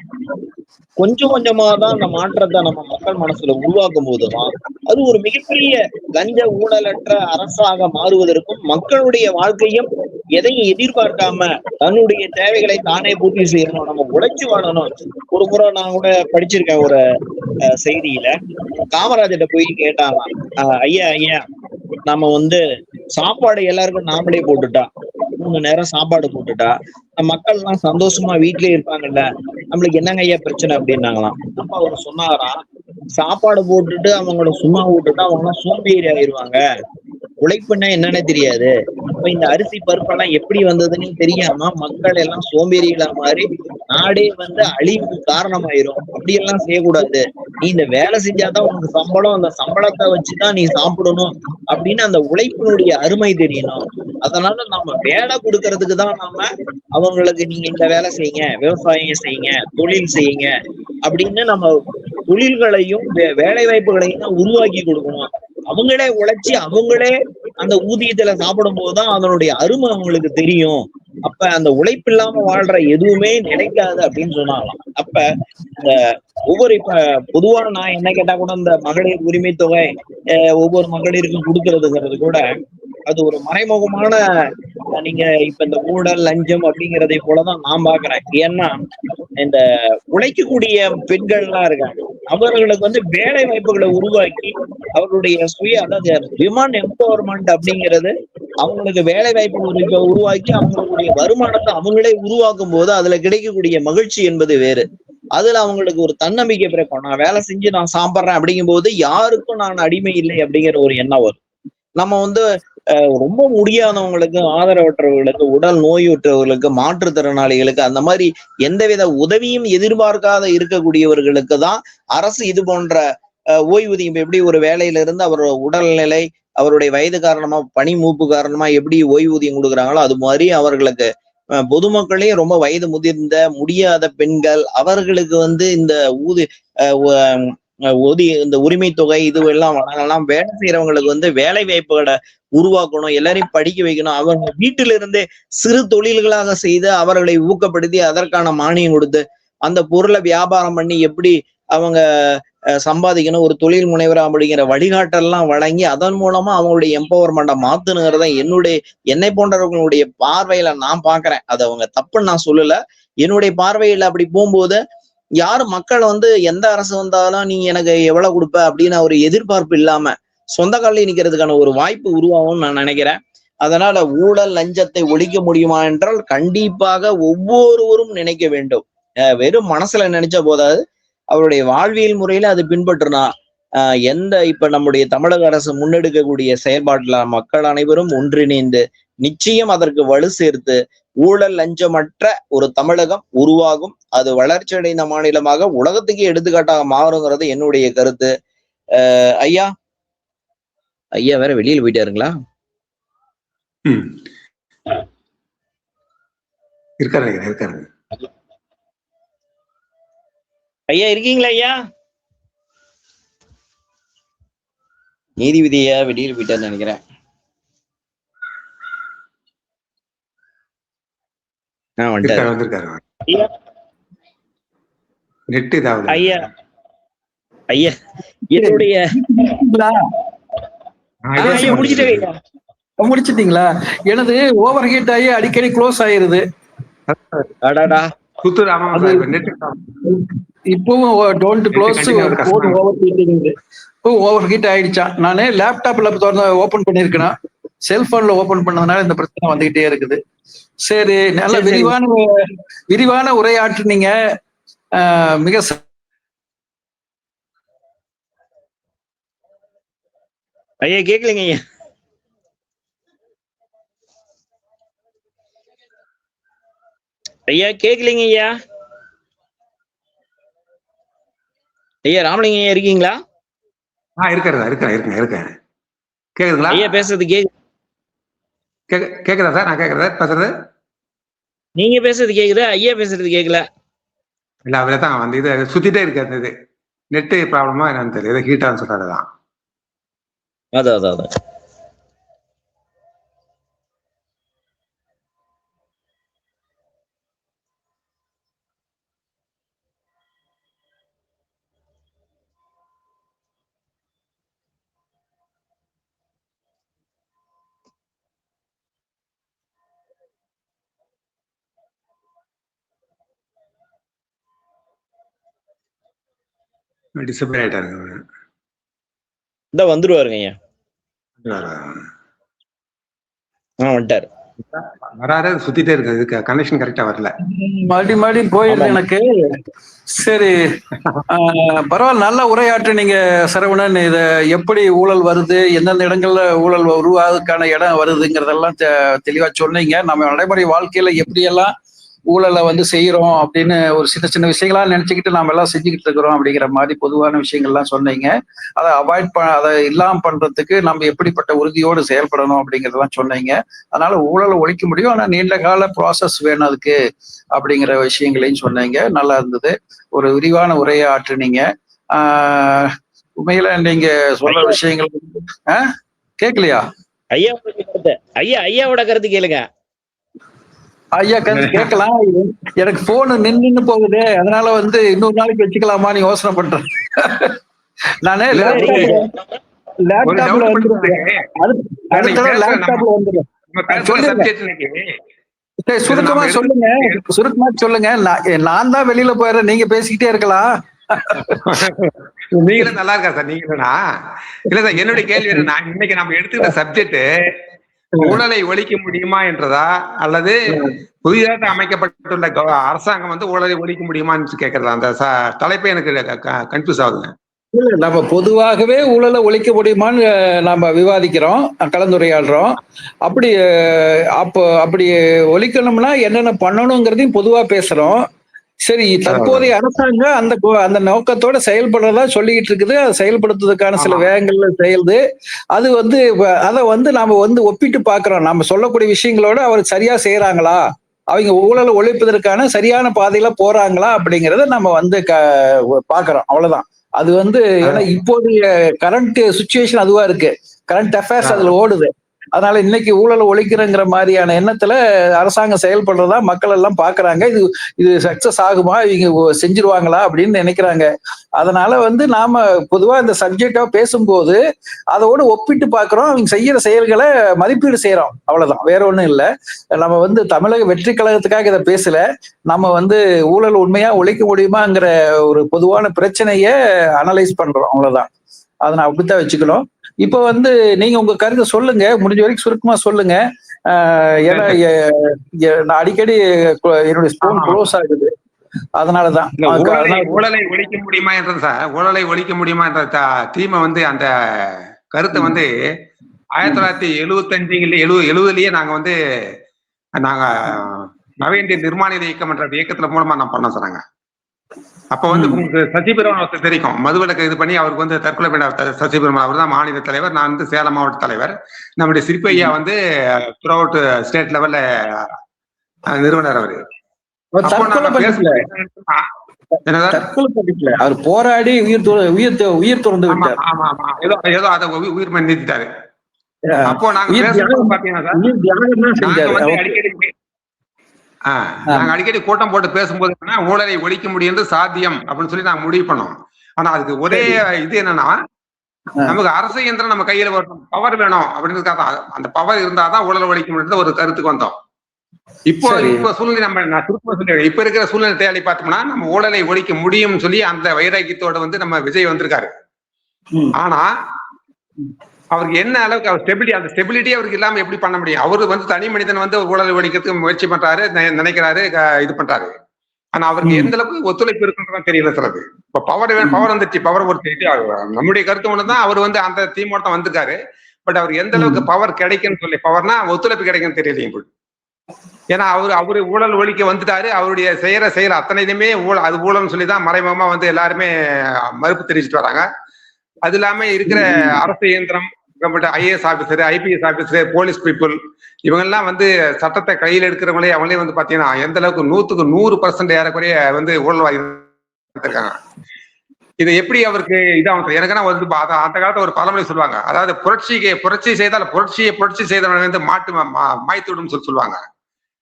கொஞ்சம் கொஞ்சமா தான் அந்த மாற்றத்தை நம்ம மக்கள் மனசுல உருவாக்கும் போதுதான் அது ஒரு மிகப்பெரிய லஞ்ச ஊழலற்ற அரசாக மாறுவதற்கும் மக்களுடைய வாழ்க்கையும் எதையும் எதிர்பார்க்காம தன்னுடைய தேவைகளை தானே பூர்த்தி செய்யணும், நம்ம உழைச்சு வாழணும். ஒரு முறை நான் கூட படிச்சிருக்கேன் ஒரு செய்தியில, காமராஜர்கிட்ட போய் கேட்டாங்க, ஐயா நம்ம சாப்பாடு எல்லாருக்கும் நாமளே போட்டுட்டா, 3 நேரம் சாப்பாடு போட்டுட்டா மக்கள் எல்லாம் சந்தோஷமா வீட்லயே இருப்பாங்கல்ல, நம்மளுக்கு என்னங்க ஐயா பிரச்சனை அப்படின்னாங்களாம். அப்ப அவர் சொன்னாராம், சாப்பாடு போட்டுட்டு அவங்கள சும்மா விட்டுட்டா அவங்க சோம்பேறி ஆயிடுவாங்க, உழைப்புன்னா என்னன்னு தெரியாது. அப்ப இந்த அரிசி பருப்பெல்லாம் எப்படி வந்ததுன்னு தெரியாம மக்கள் எல்லாம் சோம்பேறிகளா மாதிரி நாடே அழிவுக்கு காரணமாயிரும். அப்படி எல்லாம் செய்யக்கூடாது, நீ இந்த வேலை செஞ்சாதான் உனக்கு சம்பளம், அந்த சம்பளத்தை வச்சுதான் நீ சாப்பிடணும் அப்படின்னு அந்த உழைப்பினுடைய அருமை தெரியணும். அதனால நம்ம வேலை கொடுக்கறதுக்கு தான் நாம அவங்களுக்கு நீங்க இந்த வேலை செய்யுங்க, விவசாயம் செய்யுங்க, தொழில் செய்யுங்க அப்படின்னு நம்ம தொழில்களையும் வேலை வாய்ப்புகளையும் தான் உருவாக்கி கொடுக்கணும். அவங்களே உழைச்சி அவங்களே அந்த ஊதியத்துல சாப்பிடும் போதுதான் அதனுடைய அருமை அவங்களுக்கு தெரியும். அப்ப அந்த உழைப்பு இல்லாம வாழ்ற எதுவுமே நிலைக்காது அப்படின்னு சொன்னாங்களாம். அப்ப இந்த ஒவ்வொரு இப்ப பொதுவா நான் என்ன கேட்டா கூட இந்த மகளிர் உரிமை தொகை ஒவ்வொரு மகளிருக்கும் கொடுக்கறதுங்கிறது கூட அது ஒரு மறைமுகமான, நீங்க இப்ப இந்த ஊழல் லஞ்சம் அப்படிங்கிறதை போலதான் நான் பாக்குறேன். ஏன்னா இந்த உழைக்கக்கூடிய பெண்கள் எல்லாம் இருக்காங்க, அவர்களுக்கு வேலை வாய்ப்புகளை உருவாக்கி அவர்களுடைய அதாவது விமன் எம்பவர்மெண்ட் அப்படிங்கிறது அவங்களுக்கு வேலை வாய்ப்பு உருவாக்கி அவங்களுடைய வருமானத்தை அவங்களே உருவாக்கும் போது அதுல கிடைக்கக்கூடிய மகிழ்ச்சி என்பது வேறு. அதுல அவங்களுக்கு ஒரு தன்னம்பிக்கை பிறக்கும், நான் வேலை செஞ்சு நான் சாப்பிட்றேன் அப்படிங்கும் போது யாருக்கும் நான் அடிமை இல்லை அப்படிங்கிற ஒரு எண்ணம் வரும். நம்ம ரொம்ப முடியாதவங்களுக்கு, ஆதரவற்றவர்களுக்கு, உடல் நோயுற்றவர்களுக்கு, மாற்றுத்திறனாளிகளுக்கு, அந்த மாதிரி எந்தவித உதவியும் எதிர்பார்க்காத இருக்கக்கூடியவர்களுக்கு தான் அரசு இது போன்ற ஓய்வூதியம், எப்படி ஒரு வேலையில இருந்து அவரோட உடல்நிலை, அவருடைய வயது காரணமா, பணி மூப்பு காரணமா எப்படி ஓய்வூதியம் கொடுக்குறாங்களோ அது மாதிரி அவர்களுக்கு பொதுமக்களையும் ரொம்ப வயது முதிர்ந்த முடியாத பெண்கள் அவர்களுக்கு இந்த இந்த உரிமை தொகை இது எல்லாம் வழங்கலாம். வேலை செய்யறவங்களுக்கு வேலை வாய்ப்புகளை உருவாக்கணும், எல்லாரையும் படிக்க வைக்கணும். அவங்க வீட்டில இருந்தே சிறு தொழில்களாக செய்து அவர்களை ஊக்கப்படுத்தி அதற்கான மானியம் கொடுத்து அந்த பொருளை வியாபாரம் பண்ணி எப்படி அவங்க சம்பாதிக்கணும், ஒரு தொழில் முனைவரா அப்படிங்கிற வழிகாட்டெல்லாம் வழங்கி அதன் மூலமா அவங்களுடைய எம்பவர்மெண்ட்டை மாத்துனுங்கிறத என்னை போன்றவர்களுடைய பார்வையில நான் பாக்குறேன். அது அவங்க தப்புன்னு நான் சொல்லல, என்னுடைய பார்வையில அப்படி போகும்போது யாரும் மக்கள் எந்த அரசு வந்தாலும் நீ எனக்கு எவ்வளவு கொடுப்ப அப்படின்னு ஒரு எதிர்பார்ப்பு இல்லாம சொந்த காலில் நிக்கிறதுக்கான ஒரு வாய்ப்பு உருவாகும்னு நான் நினைக்கிறேன். அதனால ஊழல் லஞ்சத்தை ஒழிக்க முடியுமா என்றால் கண்டிப்பாக ஒவ்வொருவரும் நினைக்க வேண்டும். வெறும் மனசுல நினைச்ச போதாது, அவருடைய வாழ்வியல் முறையில அது பின்பற்றுனா எந்த இப்ப நம்முடைய தமிழக அரசு முன்னெடுக்கக்கூடிய செயல்பாட்டுல மக்கள் அனைவரும் ஒன்றிணைந்து நிச்சயம் அதற்கு வலு சேர்த்து ஊழல் லஞ்சமற்ற ஒரு தமிழகம் உருவாகும். அது வளர்ச்சி அடைந்த மாநிலமாக உலகத்துக்கே எடுத்துக்காட்டாக மாறுங்கிறது என்னுடைய கருத்து. ஐயா ஐயா வேற வெளியில போயிட்டாருங்களா? இருக்காரு. ஐயா இருக்கீங்களா ஐயா? நீதிபதியா வெளியில் போயிட்டான்னு நினைக்கிறேன். ஐயா ஐயா என்னுடைய முடிச்சிட்டீங்களா? எனது ஓவர் ஹீட் ஆகி அடிக்கடி க்ளோஸ் ஆயிருது. இப்பவும் டோன்ட் க்ளோஸ் ஓவர் ஹீட் ஆயிடுச்சான். நானு லேப்டாப்ல ஓபன் பண்ணிருக்கேன், செல்போன்ல ஓபன் பண்ணதுனால இந்த பிரச்சனை வந்துகிட்டே இருக்குது. சரி, நல்ல விரிவான உரையாற்றுனீங்க. மிக ஐயா கேக்கலங்க ஐயா. ஐயா கேக்கலங்க ஐயா. ஐயா ராமலிங்க ஐயா இருக்கீங்களா? இருக்கேன். கேக்குதுங்களா? ஐயா பேசுறது கேக்குதா சார்? நான் பேசுறது நீங்க பேசுறது கேக்குதா? ஐயா பேசுறது கேக்கல. இல்ல அவ்வளவுதான் இது சுத்திட்டே இருக்கு. அந்த இது நெட் ப்ராப்ளமா என்னன்னு தெரியல. ஹீட்டான்னு சொல்றதுதான். அதான் டிசப்பியர் ஆயிட்டாரு. இந்த வந்துருவாருங்க ஐயா. வந்துட்டாரு. வராது, சுத்திட்டே இருக்கு. இதுக்கு கனெக்ஷன் கரெக்டா வரல. மறுபடி போயிடுது எனக்கு. சரி, பரவாயில்ல. நல்ல உரையாற்று நீங்க சரவணன். இத எப்படி ஊழல் வருது, எந்தெந்த இடங்கள்ல ஊழல் உருவாதுக்கான இடம் வருதுங்கிறதெல்லாம் தெளிவா சொன்னீங்க. நம்ம நடைமுறை வாழ்க்கையில எப்படியெல்லாம் ஊழலை செய்யறோம் அப்படின்னு ஒரு சின்ன சின்ன விஷயங்களா நினைச்சுக்கிட்டு நாம எல்லாம் செஞ்சுக்கிட்டு இருக்கிறோம் அப்படிங்கிற மாதிரி பொதுவான விஷயங்கள்லாம் சொன்னீங்க. அதை அதை இல்லாம பண்றதுக்கு நம்ம எப்படிப்பட்ட உறுதியோடு செயல்படணும் அப்படிங்கிறதெல்லாம் சொன்னீங்க. அதனால ஊழலை ஒழிக்க முடியும், ஆனா நீண்ட கால ப்ராசஸ் வேணும் அதுக்கு அப்படிங்கிற விஷயங்களையும் சொன்னீங்க. நல்லா இருந்தது. ஒரு விரிவான உரையை ஆற்றுனீங்க. உண்மையில நீங்க சொல்ற விஷயங்கள் கேட்கலையா? ஐயாவோட கருத்து கேளுங்க. ஐயா கேட்கலாம். எனக்கு போனு நின்னு போகுது, அதனால இன்னொரு நாளைக்கு வச்சுக்கலாமான்னு யோசனை பண்றேன். நானே லேப்டாப்ல சுருக்கமா சொல்லுங்க. நான் தான் வெளியில போயிடுறேன், நீங்க பேசிக்கிட்டே இருக்கலாம். நீங்களும் நல்லா இருக்கா சார்? நீங்களா? இல்ல சார், என்னுடைய கேள்வி என்னன்னா, இன்னைக்கு நம்ம எடுத்துக்கிற சப்ஜெக்ட் ஊழலை ஒழிக்க முடியுமா என்றதா, அல்லது புதிதாக அமைக்கப்பட்டுள்ள அரசாங்கம் ஊழலை ஒழிக்க முடியுமான்னு கேட்கறதா? அந்த தலைப்பை எனக்கு கன்ஃபியூஸ் ஆகுதுங்க. இல்ல, நம்ம பொதுவாகவே ஊழலை ஒழிக்க முடியுமான்னு நம்ம விவாதிக்கிறோம், கலந்துரையாடுறோம். அப்படி ஒழிக்கணும்னா என்னென்ன பண்ணணுங்கிறதையும் பொதுவா பேசுறோம். சரி, தற்போதைய அரசாங்கம் அந்த நோக்கத்தோட செயல்படுறதா சொல்லிக்கிட்டு இருக்குது. அதை செயல்படுத்துறதுக்கான சில வேகங்கள்ல செயல்து. அது அதை நாம ஒப்பிட்டு பாக்குறோம். நம்ம சொல்லக்கூடிய விஷயங்களோட அவர் சரியா செய்யறாங்களா, அவங்க ஊழலை ஒழிப்பதற்கான சரியான பாதையில போறாங்களா அப்படிங்கறத நம்ம பாக்குறோம். அவ்வளவுதான். அது ஏன்னா இப்போதைய கரண்ட் சுச்சுவேஷன் அதுவா இருக்கு, கரண்ட் அஃபேர்ஸ் அதுல ஓடுது. அதனால இன்னைக்கு ஊழலை ஒழிக்கிறங்கிற மாதிரியான எண்ணத்துல அரசாங்கம் செயல்படுறதா மக்கள் எல்லாம் பாக்குறாங்க. இது சக்சஸ் ஆகுமா, இவங்க செஞ்சிருவாங்களா அப்படின்னு நினைக்கிறாங்க. அதனால நாம பொதுவா இந்த சப்ஜெக்டா பேசும்போது அதோடு ஒப்பிட்டு பாக்குறோம், அவங்க செய்யற செயல்களை மதிப்பீடு செய்யறோம். அவ்வளவுதான், வேற ஒண்ணும் இல்லை. நம்ம தமிழக வெற்றி கழகத்துக்காக இதை பேசல. நம்ம ஊழல் உண்மையா ஒழிக்க முடியுமாங்கிற ஒரு பொதுவான பிரச்சனைய அனலைஸ் பண்றோம். அவ்வளவுதான். அதை நான் அப்படித்தான் வச்சுக்கணும். இப்ப நீங்க உங்க கருத்தை சொல்லுங்க, முடிஞ்ச வரைக்கும் சுருக்கமா சொல்லுங்க. ஏன்னா நான் அடிக்கடி என்னுடைய ஸ்போன் க்ளோஸ் ஆகுது. அதனாலதான் ஊழலை ஒழிக்க முடியுமா என்றது சார், ஊழலை ஒழிக்க முடியுமா என்ற தீமை வந்து அந்த கருத்தை வந்து 1975 நாங்க நாங்க நவ இந்திய நிர்மாண இயக்கம் என்ற இயக்கத்துல மூலமா நான் பண்ணோம் சொன்னாங்க. அப்ப வந்து உங்களுக்கு சசிபெருமான் ஒருத்தர் தெரியும், மதுவிலக்கு இது பண்ணி அவருக்கு வந்து தற்கொலை பண்ண சசிபெருமான், அவர் தான் மாநில தலைவர், நான் வந்து சேலம் மாவட்ட தலைவர். நம்முடைய சிற்பையா வந்து த்ரூ அவுட் ஸ்டேட் லெவல்ல நிறுவனர் அவரு. அவர் போராடி உயிர் துறந்து விட்டார். ஆமா ஆமா, ஏதோ அதை உயிர் நிறுத்திட்டாரு. அப்போ நாங்க அடிக்கடி கூட்டம் போட்டு பேசும்போது ஊழலை ஒழிக்க முடியும் சாத்தியம் அப்படின்னு சொல்லி நாங்க முடிவு பண்ணோம். ஆனா அதுக்கு ஒரே இது என்னன்னா, நமக்கு அரசு இயந்திரம் நம்ம கையில வரணும், பவர் வேணும் அப்படின்றதுக்காக அந்த பவர் இருந்தாதான் ஊழலை ஒழிக்க முடியும் ஒரு கருத்துக்கு வந்தோம். இப்ப சூழ்நிலை நான் திரும்ப சொல்லிடுறேன், இப்ப இருக்கிற சூழ்நிலை தேடி பார்த்தோம்னா நம்ம ஊழலை ஒழிக்க முடியும்னு சொல்லி அந்த வைராக்கியத்தோட வந்து நம்ம விஜய் வந்திருக்காரு. ஆனா அவருக்கு என்ன அளவுக்கு அவர் அந்த ஸ்டெபிலிட்டி அவருக்கு இல்லாம எப்படி பண்ண முடியும்? அவரு வந்து தனி மனிதன் வந்து ஊழலை ஒழிக்கிறதுக்கு முயற்சி பண்றாரு, நினைக்கிறாரு, இது பண்றாரு. ஆனா அவருக்கு எந்த அளவுக்கு ஒத்துழைப்பு இருக்குன்றதான் தெரியல சார். அது இப்ப பவர் வந்துச்சு, பவர் ஒரு நம்முடைய கருத்து ஒண்ணுதான், அவர் வந்து அந்த தீமோட தான் வந்திருக்காரு. பட் அவர் எந்த அளவுக்கு பவர் கிடைக்குன்னு சொல்லி, பவர்னா ஒத்துழைப்பு கிடைக்குன்னு தெரியலையும். ஏன்னா அவரு ஊழல் ஒழிக்க வந்துட்டாரு. அவருடைய செயல் அத்தனையுமே அது ஊழல்னு சொல்லிதான் மறைமுகமா வந்து எல்லாருமே மறுப்பு தெரிவிச்சுட்டு வராங்க. அது இல்லாம இருக்கிற அரசு இயந்திரம், IAS officer, IPS officer, police people, இவங்க எல்லாம் வந்து சட்டத்தை கையில் எடுக்கிறவங்களே அவங்களே வந்து பாத்தீங்கன்னா எந்த அளவுக்கு 100% ஏறக்குறைய வந்து ஊழல்வாதி இருக்காங்க. இது எப்படி அவருக்கு இதாகும்? எனக்குன்னா வந்து அந்த காலத்துல ஒரு பழமொழி சொல்லுவாங்க, அதாவது புரட்சி செய்தால் புரட்சி செய்தவன் வந்து மாய்த்து விடும் சொல்லுவாங்க.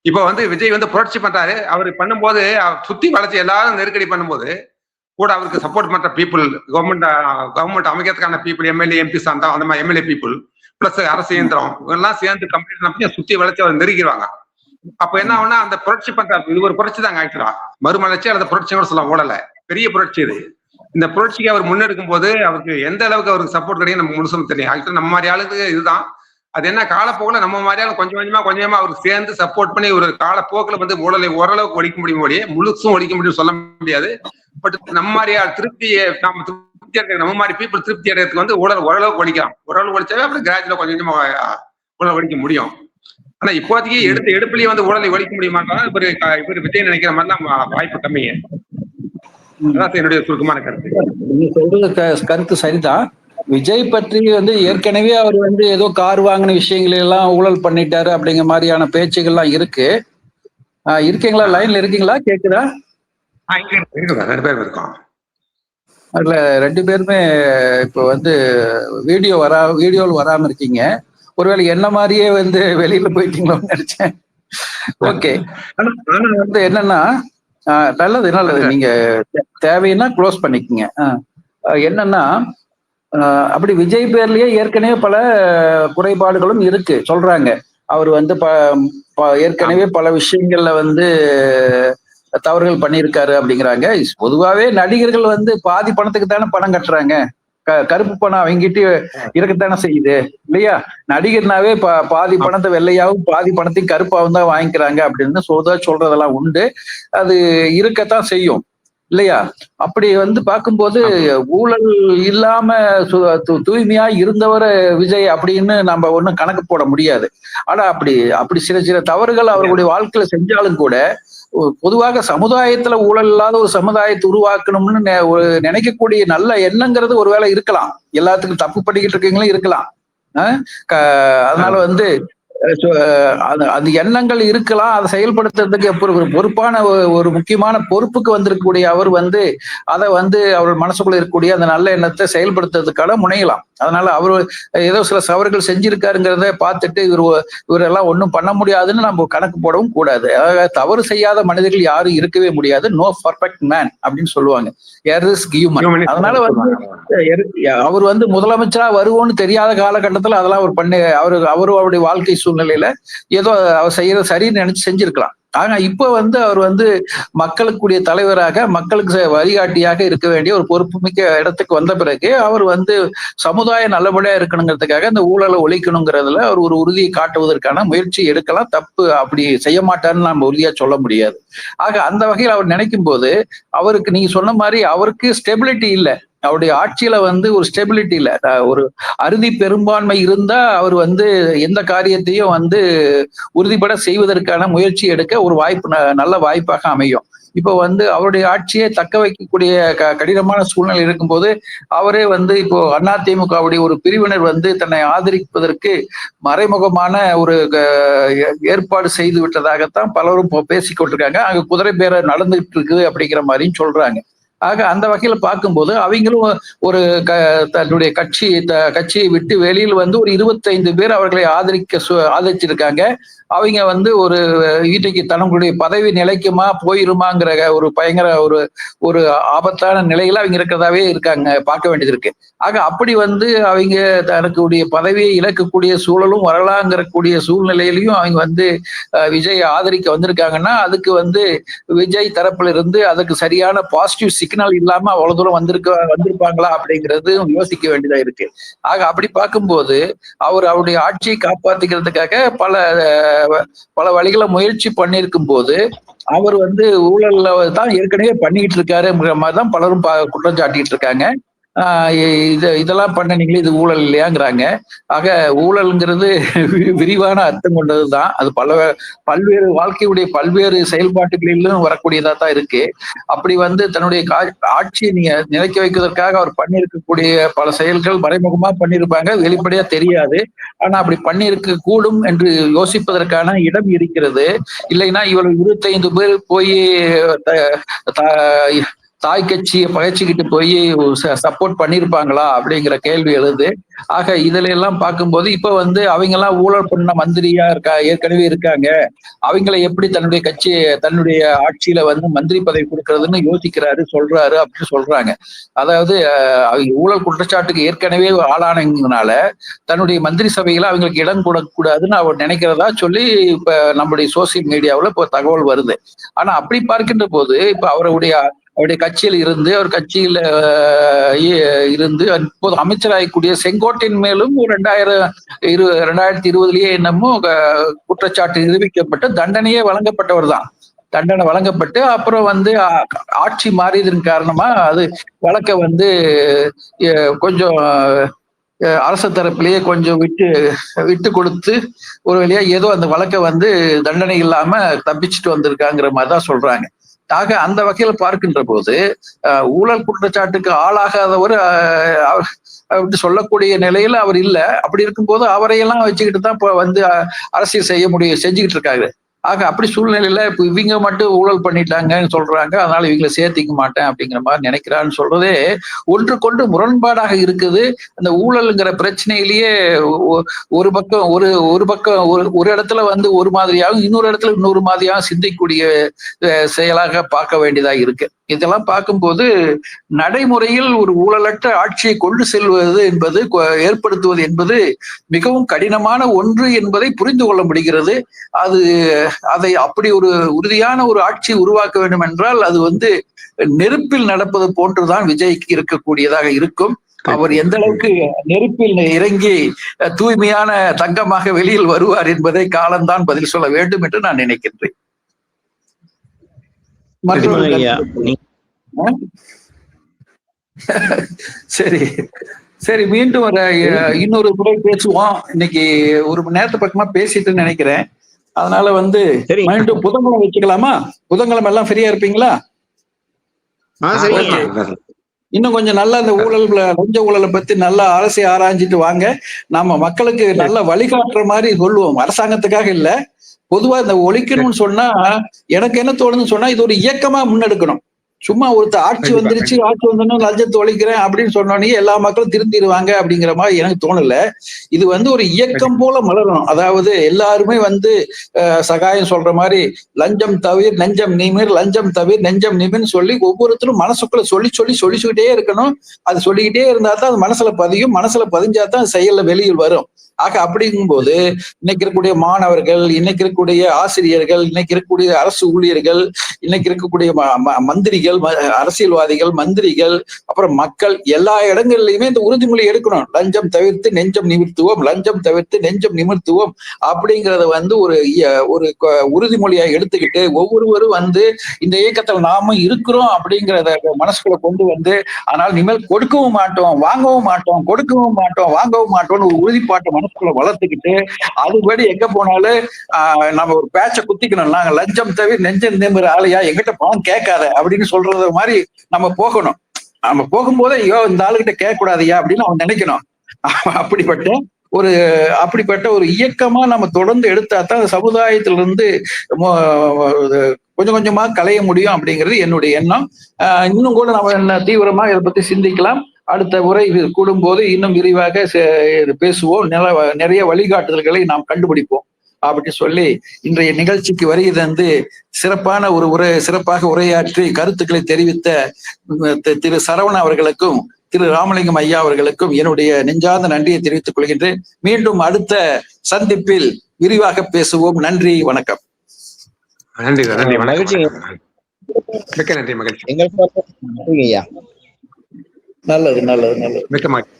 இப்ப வந்து விஜய் வந்து புரட்சி பண்றாரு. அவர் பண்ணும்போது சுத்தி வளைச்சு எல்லாரும் நெருக்கடி பண்ணும்போது கூட அவருக்கு சப்போர்ட் பண்ற பீப்புள், கவர்மெண்ட் அமைக்கிறதுக்கான பீப்புள், எம்எல்ஏ, எம்பிஸ், அந்த மாதிரி எம்எல்ஏ பீப்புள் பிளஸ் அரசு இயந்திரம் இவங்கெல்லாம் சேர்ந்து கம்ப்ளீட் சுத்தி வளைச்சு அவர் நெருக்கிடுவாங்க. அப்ப என்ன ஆகும்னா அந்த புரட்சி பண்றாரு, இது ஒரு புரட்சி தாங்க ஆக்சுவலா, மறுமலர்ச்சி அல்லது புரட்சி கூட சொல்லலாம், ஊழல பெரிய புரட்சி இது. இந்த புரட்சிக்கு அவர் முன்னெடுக்கும் போது அவருக்கு எந்த அளவுக்கு அவருக்கு சப்போர்ட் கிடைக்கும் நமக்கு முழுசும் தெரியும். ஆக்சுவலா நம்ம மாதிரி ஆளுக்கு இதுதான். அது என்ன காலப்போக்கில் நம்ம மாதிரியாலும் கொஞ்சம் கொஞ்சமா அவருக்கு சேர்ந்து சப்போர்ட் பண்ணி ஒரு காலப்போக்கில் வந்து ஊழலை ஓரளவுக்கு ஒழிக்க முடியும், முழுசும் ஒழிக்க முடியும் சொல்ல முடியாது. பட் நம்ம மாதிரி நம்ம மாதிரி பீப்புள் திருப்தி அடைறதுக்கு வந்து ஊழல் ஓரளவுக்கு ஒழிக்கலாம். ஓரளவு ஒழிச்சாவே அப்புறம் கிராஜுவலா கொஞ்சமா ஊழல் ஒழிக்க முடியும். ஆனா இப்போதைக்கு எடுப்புலயே வந்து ஊழலை ஒழிக்க முடியுமாட்டாலும் இவர் விஜய் நினைக்கிற மாதிரிலாம் வாய்ப்பு கம்மிங்க. அதான் என்னுடைய சுருக்கமான கருத்து. நீங்க சொல்றது கருத்து சரிதான். விஜய் பற்றி வந்து ஏற்கனவே அவர் வந்து ஏதோ கார் வாங்கின விஷயங்கள் எல்லாம் ஊழல் பண்ணிட்டாரு அப்படிங்கிற மாதிரியான பேச்சுகள்லாம் இருக்கு. இருக்கீங்களா? லைன்ல இருக்கீங்களா? கேக்குதா? அதுல 2 பேருமே இப்ப வந்து வீடியோவில் வராம இருக்கீங்க. ஒருவேளை என்ன மாதிரியே வந்து வெளியில போயிட்டீங்களோன்னு நினைச்சேன். ஓகே. ஆனா வந்து என்னன்னா, நல்லது, நீங்க தேவைன்னா க்ளோஸ் பண்ணிக்கங்க. என்னன்னா, அப்படி விஜய் பேர்லயே ஏற்கனவே பல குறைபாடுகளும் இருக்கு சொல்றாங்க. அவர் வந்து ஏற்கனவே பல விஷயங்கள்ல வந்து தவறுகள் பண்ணியிருக்காரு அப்படிங்கிறாங்க. பொதுவாவே நடிகர்கள் வந்து பாதி பணத்துக்கு தானே பணம் கட்டுறாங்க. கருப்பு பணம் அவங்கிட்டு இருக்கத்தானே செய்யுது இல்லையா? நடிகர்னாவே பாதி பணத்தை வெள்ளையாவும் பாதி பணத்தையும் கருப்பாவும் தான் வாங்கிக்கிறாங்க அப்படின்னு சொல்றதெல்லாம் உண்டு. அது இருக்கத்தான் செய்யும் இல்லையா? அப்படி வந்து பார்க்கும்போது ஊழல் இல்லாம தூய்மையா இருந்தவர் விஜய் அப்படின்னு நம்ம ஒண்ணும் கணக்கு போட முடியாது. ஆனா அப்படி சில தவறுகள் அவர்களுடைய வாழ்க்கையில செஞ்சாலும் கூட பொதுவாக சமுதாயத்துல ஊழல் இல்லாத ஒரு சமுதாயத்தை உருவாக்கணும்னு நினைக்கக்கூடிய நல்ல எண்ணங்கிறது ஒருவேளை இருக்கலாம். எல்லாத்துக்கும் தப்பு பண்ணிக்கிட்டு இருக்கீங்களும் இருக்கலாம். அதனால வந்து அந்த எண்ணங்கள் இருக்கலாம். அதை செயல்படுத்துறதுக்கு ஒரு பொறுப்பான ஒரு முக்கியமான பொறுப்புக்கு வந்திருக்கக்கூடிய அவர் வந்து அதை வந்து அவர் மனசுக்குள்ள இருக்கக்கூடிய அந்த நல்ல எண்ணத்தை செயல்படுத்துறதுக்காக முனையலாம். அதனால அவர் ஏதோ சில தவறுகள் செஞ்சிருக்காருங்கிறத பார்த்துட்டு இவரெல்லாம் ஒன்றும் பண்ண முடியாதுன்னு நம்ம கணக்கு போடவும் கூடாது. தவறு செய்யாத மனிதர்கள் யாரும் இருக்கவே முடியாது. நோ பர்ஃபெக்ட் மேன் அப்படின்னு சொல்லுவாங்க. அதனால வந்து அவர் வந்து முதலமைச்சரா வருவோன்னு தெரியாத காலகட்டத்தில் அதெல்லாம் அவர் அவருடைய வாழ்க்கை சூழ்நிலையில ஏதோ அவர் செய்யறது சரின்னு நினைச்சு செஞ்சிருக்கலாம். ஆனா இப்ப அவர் மக்களுக்குரிய தலைவராக, மக்களுக்கு வழிகாட்டியாக இருக்க வேண்டிய ஒரு பொறுப்புமிக்க இடத்துக்கு வந்த பிறகு அவர் சமுதாயம் நல்லபடியா இருக்கணுங்கிறதுக்காக இந்த ஊழலை ஒழிக்கணுங்கிறதுல அவர் ஒரு உறுதியை காட்டுவதற்கான முயற்சி எடுக்கலாம். தப்பு அப்படி செய்ய மாட்டாருன்னு நம்ம உறுதியா சொல்ல முடியாது. ஆக அந்த வகையில் அவர் நினைக்கும் போது அவருக்கு நீங்க சொன்ன மாதிரி அவருக்கு ஸ்டெபிலிட்டி இல்லை. அவருடைய ஆட்சியில ஒரு ஸ்டெபிலிட்டி இல்ல. ஒரு அறுதி பெரும்பான்மை இருந்தா அவர் எந்த காரியத்தையும் உறுதிபட செய்வதற்கான முயற்சி எடுக்க ஒரு வாய்ப்பு, நல்ல வாய்ப்பாக அமையும். இப்போ அவருடைய ஆட்சியை தக்க வைக்கக்கூடிய கடினமான சூழ்நிலை இருக்கும்போது அவரே இப்போ அதிமுகவுடைய ஒரு பிரிவினர் தன்னை ஆதரிப்பதற்கு மறைமுகமான ஒரு ஏற்பாடு செய்து விட்டதாகத்தான் பலரும் பேசிக்கொண்டிருக்காங்க. அங்க குதிரை பேர நடந்துட்டு இருக்குது அப்படிங்கிற மாதிரியும் சொல்றாங்க. ஆக அந்த வகையில பார்க்கும்போது அவங்களும் ஒரு தன்னுடைய கட்சியை விட்டு வெளியில் ஒரு 25 பேர் அவர்களை ஆதரிச்சிருக்காங்க. அவங்க ஒரு வீட்டுக்கு தங்களுடைய பதவி நிலைக்குமா போயிருமாங்கிற ஒரு பயங்கர ஒரு ஆபத்தான நிலையில அவங்க இருக்கிறதாவே இருக்காங்க, பார்க்க வேண்டியது இருக்கு. ஆக அப்படி அவங்க தனக்குடைய பதவியை இழக்கக்கூடிய சூழலும் வரலாங்கிற சூழ்நிலையிலையும் அவங்க விஜய் ஆதரிக்க வந்திருக்காங்கன்னா அதுக்கு விஜய் தரப்புல இருந்து அதுக்கு சரியான பாசிட்டிவ் சிக்னல் இல்லாம அவ்வளவு தூரம் வந்திருப்பாங்களா அப்படிங்கிறது யோசிக்க வேண்டியதா இருக்கு. ஆக அப்படி பார்க்கும்போது அவருடைய ஆட்சியை காப்பாத்திக்கிறதுக்காக பல வழிகளை முயற்சி பண்ணிருக்கும் போது அவர் ஊழல்ல தான் ஏற்கனவே பண்ணிட்டு இருக்காருங்கிற மாதிரிதான் பலரும் குற்றம் சாட்டிட்டு இருக்காங்க. இதெல்லாம் பண்ணீங்களே இது ஊழல் இல்லையாங்கிறாங்க. ஆக ஊழல்ங்கிறது விரிவான அர்த்தம் கொண்டதுதான். அது பல்வேறு வாழ்க்கையுடைய பல்வேறு செயல்பாட்டுகளிலும் வரக்கூடியதா தான் இருக்கு. அப்படி தன்னுடைய ஆட்சியை நீங்க நிலைக்க வைக்கிறதுக்காக அவர் பண்ணியிருக்கக்கூடிய பல செயல்கள் மறைமுகமா பண்ணியிருப்பாங்க, வெளிப்படையா தெரியாது. ஆனா அப்படி பண்ணியிருக்க கூடும் என்று யோசிப்பதற்கான இடம் இருக்கிறது. இல்லைன்னா இவர்கள் 25 பேர் போய் தாய் கட்சியை பகைச்சிக்கிட்டு போய் சப்போர்ட் பண்ணிருப்பாங்களா அப்படிங்கிற கேள்வி எழுது. ஆக இதுல எல்லாம் பார்க்கும்போது இப்ப அவங்க எல்லாம் ஊழல் பண்ண மந்திரியா ஏற்கனவே இருக்காங்க. அவங்களை எப்படி தன்னுடைய ஆட்சியில மந்திரி பதவி கொடுக்கறதுன்னு யோசிக்கிறாரு, சொல்றாரு அப்படின்னு சொல்றாங்க. அதாவது அவங்க ஊழல் குற்றச்சாட்டுக்கு ஏற்கனவே ஆளானதுனால தன்னுடைய மந்திரி சபையில அவங்களுக்கு இடம் கொடுக்கூடாதுன்னு அவர் நினைக்கிறதா சொல்லி இப்ப நம்முடைய சோசியல் மீடியாவில் இப்போ தகவல் வருது. ஆனா அப்படி பார்க்கின்ற போது இப்ப அவருடைய கட்சியில் இருந்து அவர் கட்சியில இருந்து இப்போது அமைச்சராகக்கூடிய செங்கோட்டையின் மேலும் 2020 என்னமோ குற்றச்சாட்டு நிரூபிக்கப்பட்டு தண்டனையே வழங்கப்பட்டவர் தான். தண்டனை வழங்கப்பட்டு அப்புறம் ஆட்சி மாறியதன் காரணமா அது வழக்க கொஞ்சம் அரசு தரப்பிலேயே கொஞ்சம் விட்டு கொடுத்து ஒரு வழியா ஏதோ அந்த வழக்க தண்டனை இல்லாம தப்பிச்சுட்டு வந்திருக்காங்கிற மாதிரிதான் சொல்றாங்க. ஆக அந்த வகையில பார்க்கின்ற போது ஊழல் குற்றச்சாட்டுக்கு ஆளாகாதவர் சொல்லக்கூடிய நிலையில அவர் இல்ல. அப்படி இருக்கும்போது அவரையெல்லாம் வச்சுக்கிட்டு தான் இப்ப அரசியல் செஞ்சுக்கிட்டு இருக்காரு. ஆக அப்படி சூழ்நிலையில இப்ப இவங்க மட்டும் ஊழல் பண்ணிட்டாங்கன்னு சொல்றாங்க, அதனால இவங்களை சேர்த்திக்க மாட்டேன் அப்படிங்கிற மாதிரி நினைக்கிறான்னு சொல்றதே ஒன்றுக்கொண்டு முரண்பாடாக இருக்குது. அந்த ஊழல்ங்கிற பிரச்சனையிலேயே ஒரு பக்கம் ஒரு இடத்துல ஒரு மாதிரியாகவும் இன்னொரு இடத்துல இன்னொரு மாதிரியாகவும் சிந்திக்கக்கூடிய செயலாக பார்க்க வேண்டியதா இருக்கு. இதெல்லாம் பார்க்கும்போது நடைமுறையில் ஒரு ஊழலற்ற ஆட்சியை கொண்டு செல்வது ஏற்படுத்துவது என்பது மிகவும் கடினமான ஒன்று என்பதை புரிந்து கொள்ள முடிகிறது. அதை அப்படி ஒரு உறுதியான ஒரு ஆட்சி உருவாக்க வேண்டும் என்றால் அது நெருப்பில் நடப்பது போன்றுதான் விஜய்க்கு இருக்கக்கூடியதாக இருக்கும். அவர் எந்த அளவுக்கு நெருப்பில் இறங்கி தூய்மையான தங்கமாக வெளியில் வருவார் என்பதை காலம்தான் பதில் சொல்ல வேண்டும் என்று நான் நினைக்கின்றேன். சரி, மீண்டும் இன்னொரு முறை பேசுவோம். இன்னைக்கு ஒரு மணி நேரத்து பக்கமா பேசிட்டு நினைக்கிறேன். அதனால மீண்டும் புதன்கிழமை வச்சுக்கலாமா? புதன்கிழமை எல்லாம் ஃப்ரீயா இருப்பீங்களா? இன்னும் கொஞ்சம் நல்லா இந்த லஞ்ச ஊழலை பத்தி நல்லா அரசை ஆராய்ஞ்சிட்டு வாங்க. நம்ம மக்களுக்கு நல்ல வழிகாட்டுற மாதிரி சொல்லுவோம். அரசாங்கத்துக்காக இல்ல, பொதுவா இந்த ஒழிக்கணும்னு சொன்னா எனக்கு என்ன தோணுதுன்னு சொன்னா இது ஒரு இயக்கமா முன்னெடுக்கணும். சும்மா ஒருத்தர் ஆட்சி கண்டிப்பா, வந்துருச்சு, ஆட்சி வந்தோன்னா லஞ்சத்தை ஒழிக்கிறேன் அப்படின்னு சொன்னோடனே எல்லா மக்களும் திருந்திடுவாங்க அப்படிங்கிற மாதிரி எனக்கு தோணல. இது ஒரு இயக்கம் போல மலரும். அதாவது எல்லாருமே சகாயம் சொல்ற மாதிரி லஞ்சம் தவிர நெஞ்சம் நிமிர், லஞ்சம் தவிர நெஞ்சம் நிமிர்னு சொல்லி ஒவ்வொருத்தரும் மனசுக்குள்ள சொல்லிக்கிட்டே இருக்கணும். அது சொல்லிக்கிட்டே இருந்தா தான் அது மனசுல பதியும். மனசுல பதிஞ்சா தான் செயல்ல வெளியில் வரும். ஆக அப்படிங்கும்போது இன்னைக்கு இருக்கக்கூடிய மாணவர்கள், இன்னைக்கு இருக்கக்கூடிய ஆசிரியர்கள், இன்னைக்கு இருக்கக்கூடிய அரசு ஊழியர்கள், இன்னைக்கு இருக்கக்கூடிய மந்திரிகள், அரசியல்வாதிகள், மந்திரிகள், அப்புறம் மக்கள் எல்லா இடங்கள்லயுமே இந்த உறுதிமொழி எடுக்கணும். லஞ்சம் தவிர்த்து நெஞ்சம் நிமிர்த்துவோம், லஞ்சம் தவிர்த்து நெஞ்சம் நிமிர்த்துவோம் அப்படிங்கறத ஒரு உறுதிமொழியா எடுத்துக்கிட்டு ஒவ்வொருவரும் இந்த இயக்கத்தில் நாமும் இருக்கிறோம் அப்படிங்கிறத மனசுக்குள்ள கொண்டு ஆனால் இனிமேல் கொடுக்கவும் மாட்டோம், வாங்கவும் மாட்டோம், கொடுக்கவும் மாட்டோம், வாங்கவும் மாட்டோம்னு ஒரு உறுதிப்பாட்டை மனசுக்குள்ள வளர்த்துக்கிட்டு அதுபடி எங்க போனாலும் நம்ம ஒரு பேட்சை குத்திக்கணும். நாங்க லஞ்சம் தவிர நெஞ்சம் நிமிர ஆளையா, எங்கிட்ட பணம் கேட்காத அப்படின்னு சொல்றது மாதிரி நம்ம போகணும். நம்ம போகும்போதே ஐயோ இந்த ஆளுகிட்ட கேட்க கூடாதையா அப்படின்னு அவன் நினைக்கணும். அப்படிப்பட்ட ஒரு இயக்கமா நம்ம தொடர்ந்து எடுத்தா தான் சமுதாயத்திலிருந்து கொஞ்சம் கொஞ்சமா களைய முடியும் அப்படிங்கிறது என்னுடைய எண்ணம். இன்னும் கூட நம்ம தீவிரமா இதை பத்தி சிந்திக்கலாம். அடுத்த முறை இது கூடும்போது இன்னும் விரிவாக பேசுவோம். நிறைய வழிகாட்டுதல்களை நாம் கண்டுபிடிப்போம் அப்படி சொல்லி இன்றைய நிகழ்ச்சிக்கு வருகை தந்து சிறப்பான சிறப்பாக உரையாற்றி கருத்துக்களை தெரிவித்த திரு சரவணன் அவர்களுக்கும் திரு ராமலிங்கம் ஐயா அவர்களுக்கும் என்னுடைய நெஞ்சார்ந்த நன்றியை தெரிவித்துக் கொள்கின்றேன். மீண்டும் அடுத்த சந்திப்பில் விரிவாக பேசுவோம். நன்றி, வணக்கம். நன்றி, நன்றி, மகிழ்ச்சி. மிக்க நன்றி, மகிழ்ச்சி. நல்லது. மிக்க மகிழ்ச்சி.